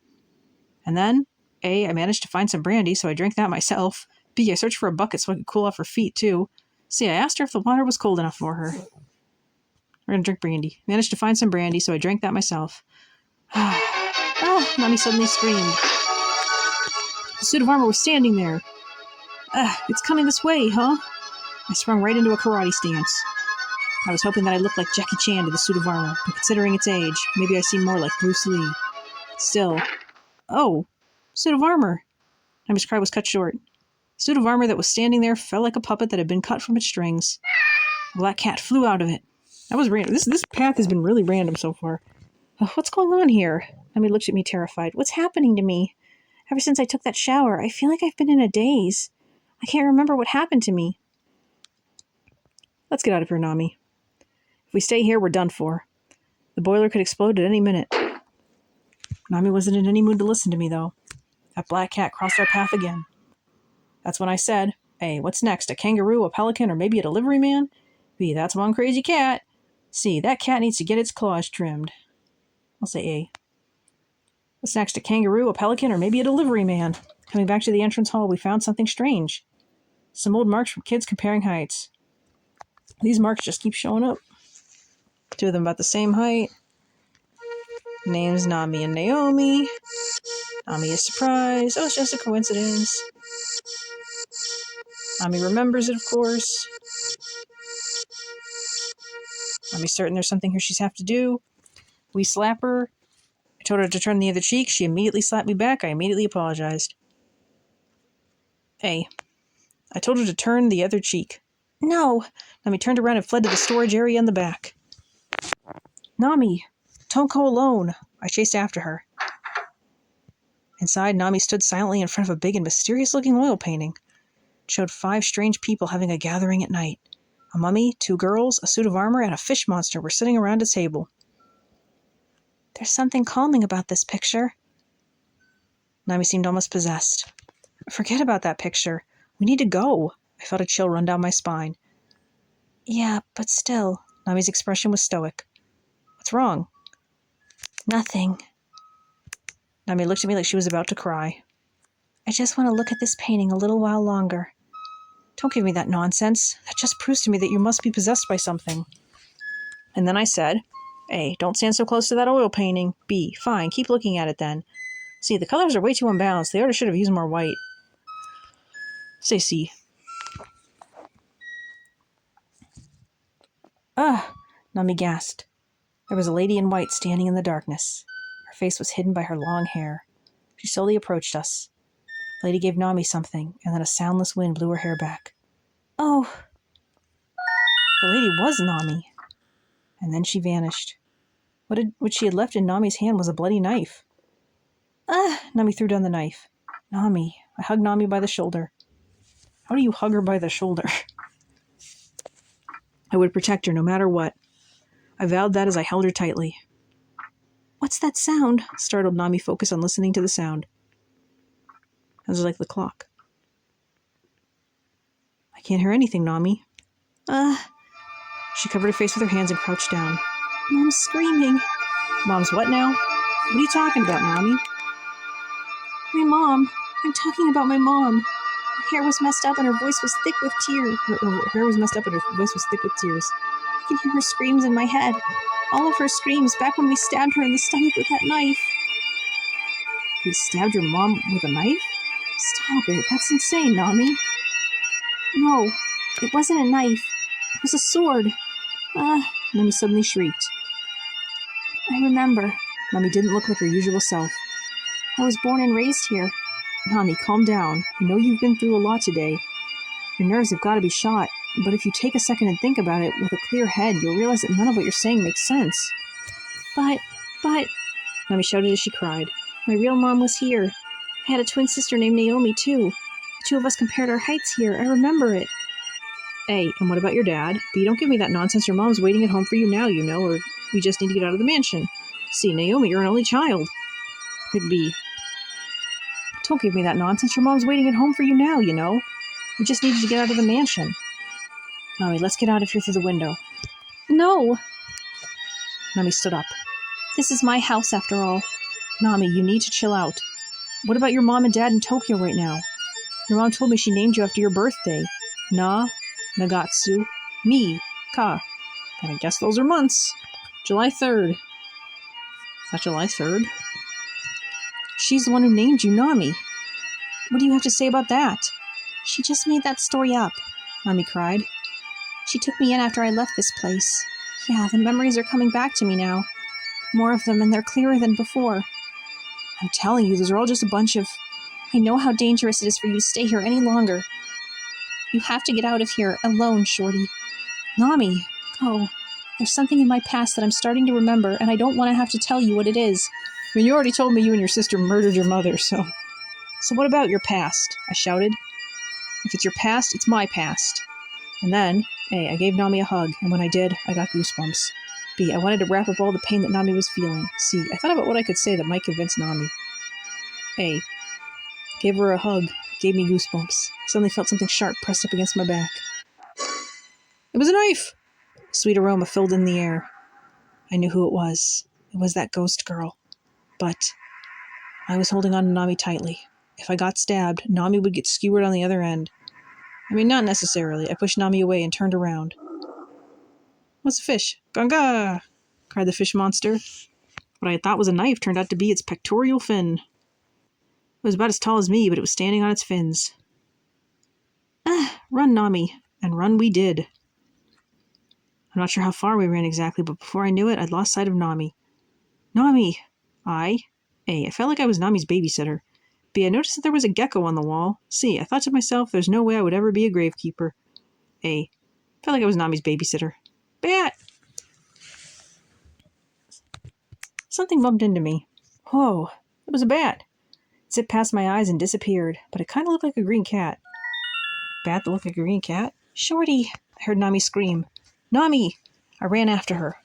And then, A, I managed to find some brandy, so I drank that myself. B, I searched for a bucket so I could cool off her feet, too. C, I asked her if the water was cold enough for her. We're gonna drink brandy. Managed to find some brandy, so I drank that myself. Nami suddenly screamed. The suit of armor was standing there. It's coming this way, huh? I sprung right into a karate stance. I was hoping that I looked like Jackie Chan to the suit of armor, but considering its age, maybe I seemed more like Bruce Lee. Still, oh, suit of armor. Nami's cry was cut short. The suit of armor that was standing there fell like a puppet that had been cut from its strings. A black cat flew out of it. That was random. This path has been really random so far. What's going on here? Nami looked at me terrified. What's happening to me? Ever since I took that shower, I feel like I've been in a daze. I can't remember what happened to me. Let's get out of here, Nami. If we stay here, we're done for. The boiler could explode at any minute. Nami wasn't in any mood to listen to me, though. That black cat crossed our path again. That's when I said, A, what's next? A kangaroo, a pelican, or maybe a delivery man? B, that's one crazy cat. C, that cat needs to get its claws trimmed. I'll say A. What's next? A kangaroo, a pelican, or maybe a delivery man? Coming back to the entrance hall, we found something strange. Some old marks from kids comparing heights. These marks just keep showing up. Two of them about the same height. Names Nami and Naomi. Nami is surprised. Oh, it's just a coincidence. Nami remembers it, of course. Nami's certain there's something here she's have to do. We slap her. I told her to turn the other cheek. She immediately slapped me back. I immediately apologized. A, I told her to turn the other cheek. No! Nami turned around and fled to the storage area in the back. Nami! Don't go alone! I chased after her. Inside, Nami stood silently in front of a big and mysterious-looking oil painting. It showed 5 strange people having a gathering at night. A mummy, 2 girls, a suit of armor, and a fish monster were sitting around a table. There's something calming about this picture. Nami seemed almost possessed. Forget about that picture. We need to go. I felt a chill run down my spine. Yeah, but still. Nami's expression was stoic. What's wrong? Nothing. Nami looked at me like she was about to cry. I just want to look at this painting a little while longer. Don't give me that nonsense. That just proves to me that you must be possessed by something. And then I said, A, don't stand so close to that oil painting. B, fine, keep looking at it then. C, the colors are way too unbalanced. They should have used more white. Say C. Nami gasped. There was a lady in white standing in the darkness. Her face was hidden by her long hair. She slowly approached us. The lady gave Nami something, and then a soundless wind blew her hair back. Oh! The lady was Nami. And then she vanished. What she had left in Nami's hand was a bloody knife. Nami threw down the knife. Nami. I hugged Nami by the shoulder. How do you hug her by the shoulder? I would protect her no matter what. I vowed that as I held her tightly. What's that sound? Startled Nami focused on listening to the sound. It was like the clock. I can't hear anything, Nami. She covered her face with her hands and crouched down. Mom's screaming. Mom's what now? What are you talking about, Nami? My mom. I'm talking about my mom. Her hair was messed up and her voice was thick with tears. Her hair was messed up and her voice was thick with tears. I can hear her screams in my head. All of her screams back when we stabbed her in the stomach with that knife. You stabbed your mom with a knife? Stop it. That's insane, Nami. No, it wasn't a knife. It was a sword. Nami suddenly shrieked. I remember. Nami didn't look like her usual self. I was born and raised here. Nami, calm down. I know you've been through a lot today. Your nerves have got to be shot, but if you take a second and think about it with a clear head, you'll realize that none of what you're saying makes sense. But... Nami shouted as she cried. My real mom was here. I had a twin sister named Naomi, too. The 2 of us compared our heights here. I remember it. A, and what about your dad? B, don't give me that nonsense. Your mom's waiting at home for you now, you know, or we just need to get out of the mansion. C, Naomi, you're an only child. B, don't give me that nonsense. Your mom's waiting at home for you now, you know. We just need to get out of the mansion. Nami, let's get out of here through the window. No! Nami stood up. This is my house after all. Nami, you need to chill out. What about your mom and dad in Tokyo right now? Your mom told me she named you after your birthday. Nagatsu, Mi, Ka. And I guess those are months. July 3rd. Is that July 3rd? She's the one who named you Nami. What do you have to say about that? She just made that story up, Nami cried. She took me in after I left this place. Yeah, the memories are coming back to me now. More of them, and they're clearer than before. I'm telling you, those are all just a bunch of... I know how dangerous it is for you to stay here any longer. You have to get out of here, alone, Shorty. Nami! Oh, there's something in my past that I'm starting to remember, and I don't want to have to tell you what it is. I mean, you already told me you and your sister murdered your mother, so... So what about your past? I shouted. If it's your past, it's my past. And then, A, I gave Nami a hug, and when I did, I got goosebumps. B, I wanted to wrap up all the pain that Nami was feeling. C, I thought about what I could say that might convince Nami. A, gave her a hug, gave me goosebumps. I suddenly felt something sharp pressed up against my back. It was a knife! A sweet aroma filled in the air. I knew who it was. It was that ghost girl. But I was holding on to Nami tightly. If I got stabbed, Nami would get skewered on the other end. I mean, not necessarily. I pushed Nami away and turned around. What's a fish? Ganga! Cried the fish monster. What I thought was a knife turned out to be its pectoral fin. It was about as tall as me, but it was standing on its fins. Run, Nami. And run we did. I'm not sure how far we ran exactly, but before I knew it, I'd lost sight of Nami. Nami! I felt like I was Nami's babysitter. B, I noticed that there was a gecko on the wall. C, I thought to myself, there's no way I would ever be a gravekeeper. A, felt like I was Nami's babysitter. Bat! Something bumped into me. Whoa, it was a bat. It zipped past my eyes and disappeared, but it kind of looked like a green cat. Bat that looked like a green cat? Shorty! I heard Nami scream. Nami! I ran after her.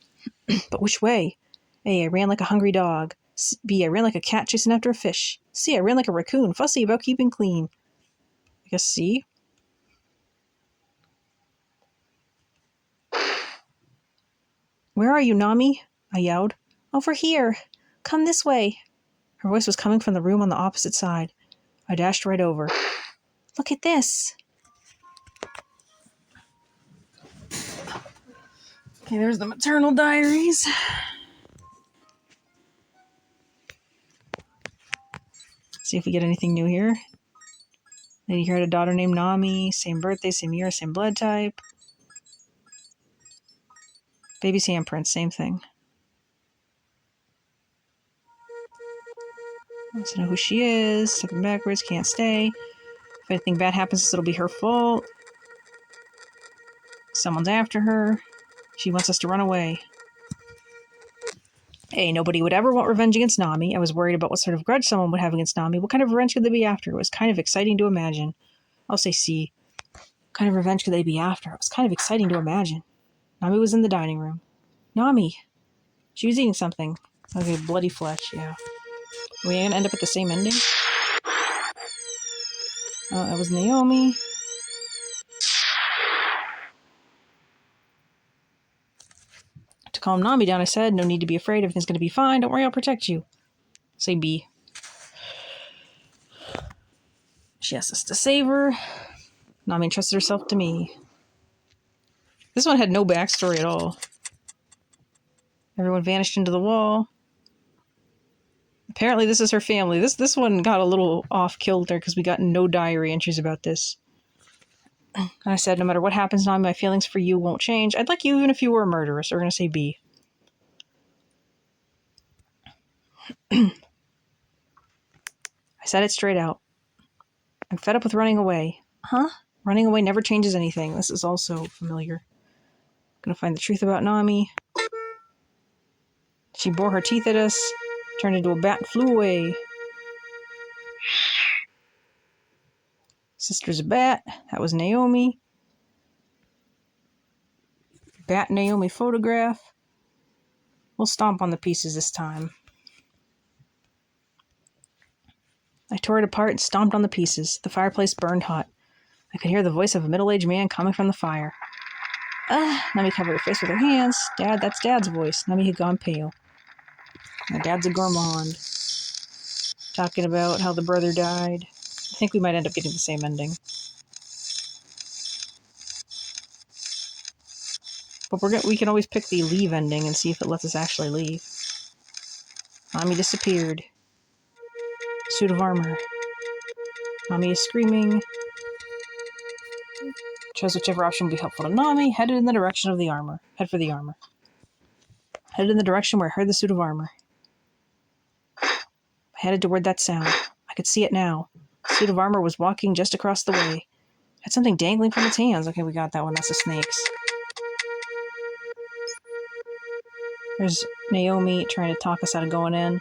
But which way? A, I ran like a hungry dog. B, I ran like a cat chasing after a fish. C, I ran like a raccoon, fussy about keeping clean. I guess C? Where are you, Nami? I yelled. Over here. Come this way. Her voice was coming from the room on the opposite side. I dashed right over. Look at this. Okay, there's the maternal diaries. See if we get anything new here. Lady here had a daughter named Nami. Same birthday, same year, same blood type. Baby's handprints, same thing. Wants to know who she is. Stepping backwards, can't stay. If anything bad happens, it'll be her fault. Someone's after her. She wants us to run away. Hey, nobody would ever want revenge against Nami. I was worried about what sort of grudge someone would have against Nami. What kind of revenge could they be after? It was kind of exciting to imagine. I'll say C. What kind of revenge could they be after? It was kind of exciting to imagine. Nami was in the dining room. Nami! She was eating something. Okay, bloody flesh, yeah. Are we going to end up at the same ending? Oh, that was Naomi. To calm Nami down, I said, no need to be afraid. Everything's going to be fine. Don't worry, I'll protect you. Say B. She asked us to save her. Nami entrusted herself to me. This one had no backstory at all. Everyone vanished into the wall. Apparently this is her family. This one got a little off kilter because we got no diary entries about this. And I said, no matter what happens, Nami, my feelings for you won't change. I'd like you even if you were a murderer. So we're going to say B. I said it straight out. I'm fed up with running away. Huh? Running away never changes anything. This is also familiar. Gonna find the truth about Nami. She bore her teeth at us, turned into a bat and flew away. Sister's a bat. That was Naomi. Bat Naomi photograph. We'll stomp on the pieces this time. I tore it apart and stomped on the pieces. The fireplace burned hot. I could hear the voice of a middle-aged man coming from the fire. Nami covered her face with her hands. Dad, that's Dad's voice. Nami had gone pale. My dad's a gourmand. Talking about how the brother died. I think we might end up getting the same ending. But we can always pick the leave ending and see if it lets us actually leave. Nami disappeared. Suit of armor. Nami is screaming. Chose whichever option would be helpful to Nami. Headed in the direction of the armor. Head for the armor. Headed in the direction where I heard the suit of armor. I headed toward that sound. I could see it now. The suit of armor was walking just across the way. Had something dangling from its hands. Okay, we got that one. That's the snakes. There's Naomi trying to talk us out of going in.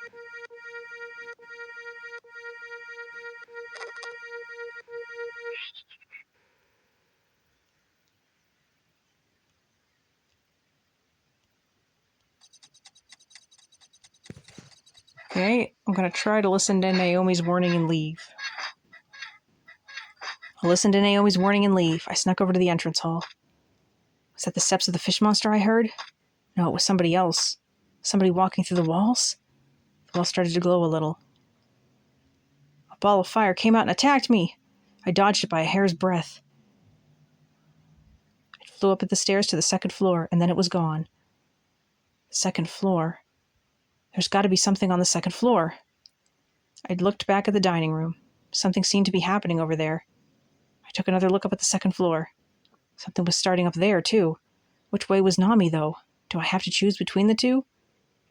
Okay, I'm going to try to listen to Naomi's warning and leave. I listened to Naomi's warning and leave. I snuck over to the entrance hall. Was that the steps of the fish monster I heard? No, it was somebody else. Somebody walking through the walls? The wall started to glow a little. A ball of fire came out and attacked me. I dodged it by a hair's breadth. It flew up at the stairs to the second floor, and then it was gone. The second floor. There's got to be something on the second floor. I'd looked back at the dining room. Something seemed to be happening over there. I took another look up at the second floor. Something was starting up there, too. Which way was Nami, though? Do I have to choose between the two?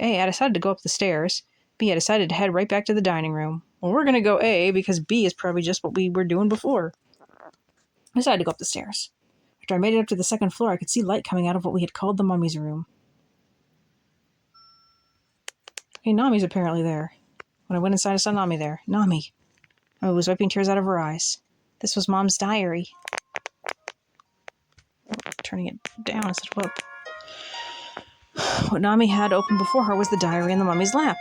A, I decided to go up the stairs. B, I decided to head right back to the dining room. Well, we're going to go A, because B is probably just what we were doing before. I decided to go up the stairs. After I made it up to the second floor, I could see light coming out of what we had called the mummy's room. Okay, Nami's apparently there. When I went inside, I saw Nami there. Nami. I was wiping tears out of her eyes. This was Mom's diary. Turning it down instead of up. What Nami had open before her was the diary in the mummy's lap.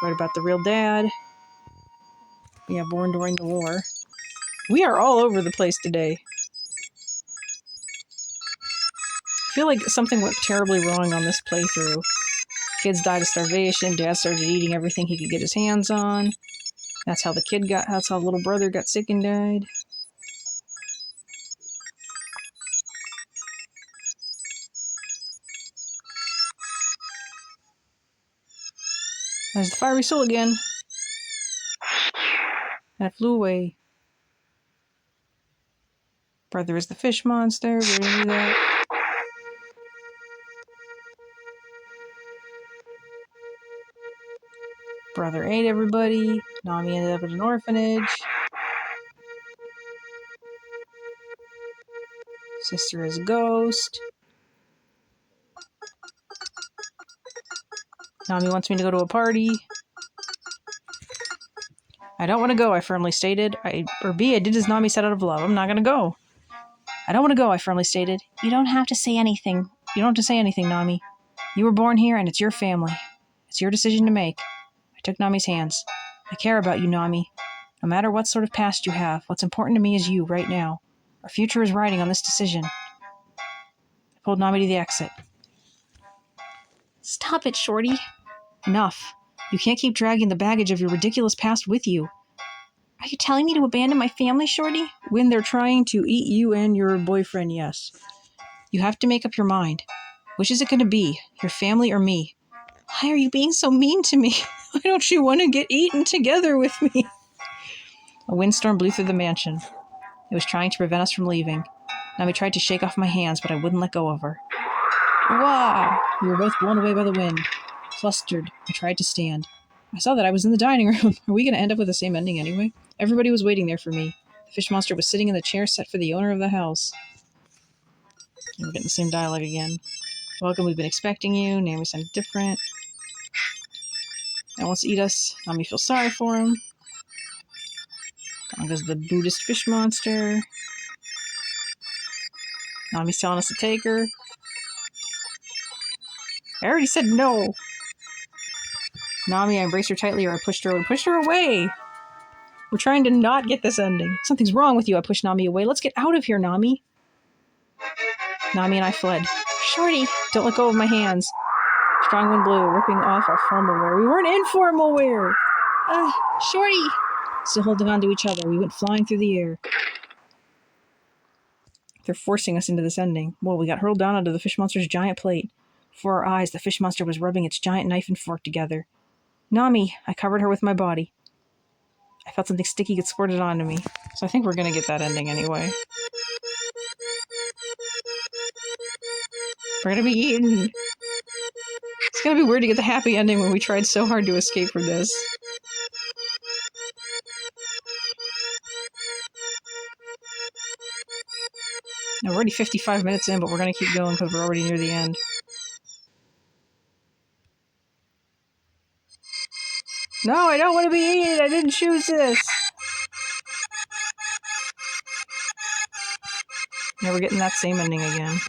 Write about the real dad. Yeah, born during the war. We are all over the place today. I feel like something went terribly wrong on this playthrough. Kids died of starvation. Dad started eating everything he could get his hands on. That's how the little brother got sick and died. There's the fiery soul again. And it flew away. Brother is the fish monster. We already knew that. Brother ate everybody. Nami ended up at an orphanage. Sister is a ghost. Nami wants me to go to a party. I don't want to go, I firmly stated. B, I did as Nami said out of love. I'm not going to go. I don't want to go, I firmly stated. You don't have to say anything. You don't have to say anything, Nami. You were born here, and it's your family. It's your decision to make. I took Nami's hands. I care about you, Nami. No matter what sort of past you have, what's important to me is you, right now. Our future is riding on this decision. I pulled Nami to the exit. Stop it, Shorty. Enough. You can't keep dragging the baggage of your ridiculous past with you. Are you telling me to abandon my family, Shorty? When they're trying to eat you and your boyfriend, yes. You have to make up your mind. Which is it going to be? Your family or me? Why are you being so mean to me? Why don't you want to get eaten together with me? A windstorm blew through the mansion. It was trying to prevent us from leaving. Nami tried to shake off my hands, but I wouldn't let go of her. Wah! We were both blown away by the wind. Flustered, I tried to stand. I saw that I was in the dining room. Are we going to end up with the same ending anyway? Everybody was waiting there for me. The fish monster was sitting in the chair set for the owner of the house. And we're getting the same dialogue again. Welcome, we've been expecting you. Nami sounded different. Now wants to eat us. Nami feels sorry for him. Gone goes the Buddhist fish monster. Nami's telling us to take her. I already said no. Nami, I embraced her tightly or I pushed her away. We're trying to not get this ending. Something's wrong with you. I pushed Nami away. Let's get out of here, Nami. Nami and I fled. Shorty! Don't let go of my hands. Strong wind blew, ripping off our formal wear. We weren't in formal wear! Shorty! Still holding on to each other, we went flying through the air. They're forcing us into this ending. Well, we got hurled down onto the fish monster's giant plate. Before our eyes, the fish monster was rubbing its giant knife and fork together. Nami! I covered her with my body. I felt something sticky get squirted onto me. So I think we're gonna get that ending anyway. We're gonna be eaten. It's gonna be weird to get the happy ending when we tried so hard to escape from this. Now, we're already 55 minutes in, but we're gonna keep going because we're already near the end. No, I don't want to be eaten! I didn't choose this! Now we're getting that same ending again.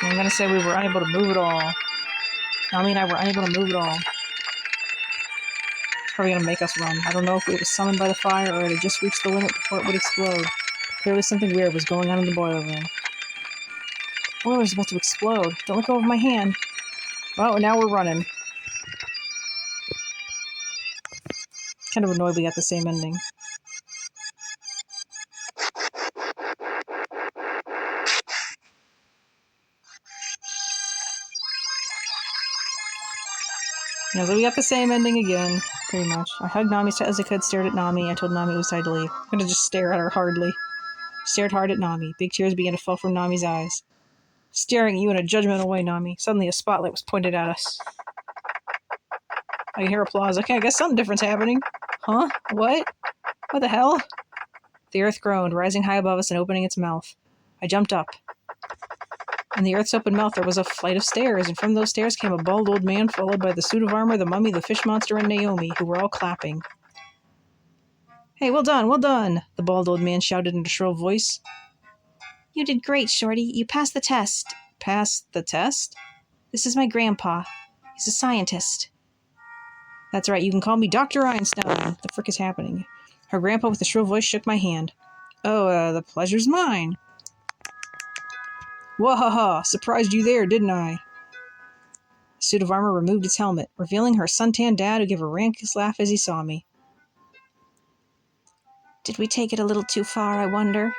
I'm gonna say we were unable to move at all. Nami and I were unable to move at all. It's probably gonna make us run. I don't know if it was summoned by the fire or it had just reached the limit before it would explode. Clearly something weird was going on in the boiler room. The boiler was about to explode. Don't let go of my hand. Well, now we're running. Kind of annoyed we got the same ending. Yeah, so we got the same ending again, pretty much. I hugged Nami as tight as I could, stared at Nami. I told Nami it was time to leave. I'm gonna just stare at her hardly. Stared hard at Nami. Big tears began to fall from Nami's eyes. Staring at you in a judgmental way, Nami. Suddenly a spotlight was pointed at us. I can hear applause. Okay, I guess something different's happening. Huh? What? What the hell? The earth groaned, rising high above us and opening its mouth. I jumped up. In the earth's open mouth there was a flight of stairs, and from those stairs came a bald old man, followed by the suit of armor, the mummy, the fish monster, and Naomi, who were all clapping. Hey, well done, well done, the bald old man shouted in a shrill voice. You did great, Shorty. You passed the test. Passed the test? This is my grandpa. He's a scientist. That's right, you can call me Dr. Einstein. The frick is happening? Her grandpa with a shrill voice shook my hand. Oh, the pleasure's mine. Wahaha, surprised you there, didn't I? The suit of armor removed its helmet, revealing her suntanned dad, who gave a raucous laugh as he saw me. Did we take it a little too far, I wonder?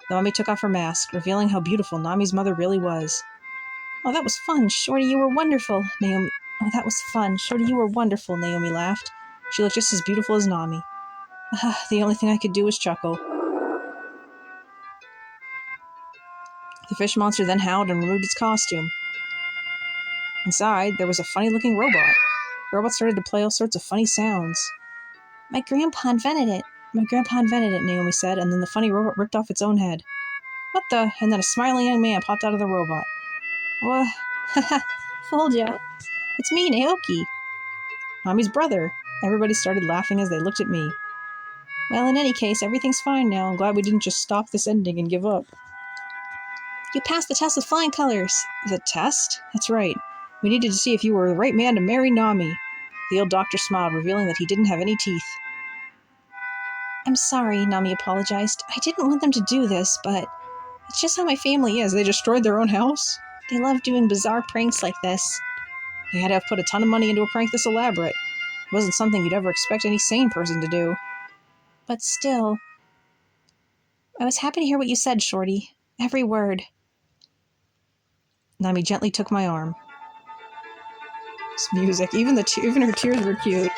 The mummy took off her mask, revealing how beautiful Nami's mother really was. Oh, that was fun. Shorty, you were wonderful, Naomi. Oh, that was fun. Shorty, you were wonderful, Naomi laughed. She looked just as beautiful as Nami. The only thing I could do was chuckle. The fish monster then howled and removed its costume. Inside, there was a funny-looking robot. The robot started to play all sorts of funny sounds. My grandpa invented it. My grandpa invented it, Naomi said, and then the funny robot ripped off its own head. What the? And then a smiling young man popped out of the robot. What? Haha, fooled ya. It's me, Naoki. Nami's brother. Everybody started laughing as they looked at me. Well, in any case, everything's fine now. I'm glad we didn't just stop this ending and give up. You passed the test with flying colors. The test? That's right. We needed to see if you were the right man to marry Nami. The old doctor smiled, revealing that he didn't have any teeth. I'm sorry, Nami apologized. I didn't want them to do this, but it's just how my family is. They destroyed their own house? They love doing bizarre pranks like this. They had to have put a ton of money into a prank this elaborate. It wasn't something you'd ever expect any sane person to do. But still, I was happy to hear what you said, Shorty. Every word. Nami gently took my arm. This music, even her tears were cute.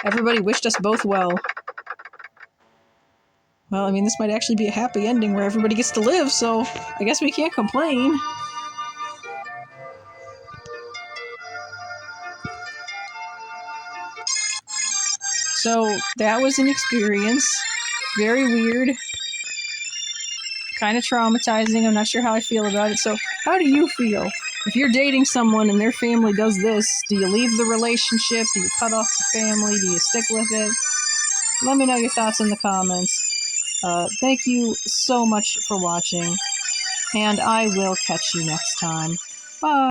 Everybody wished us both well. Well, I mean, this might actually be a happy ending where everybody gets to live, so I guess we can't complain. So, that was an experience. Very weird. Kind of traumatizing. I'm not sure how I feel about it. So, how do you feel? If you're dating someone and their family does this, do you leave the relationship? Do you cut off the family? Do you stick with it? Let me know your thoughts in the comments. Thank you so much for watching, and I will catch you next time. Bye!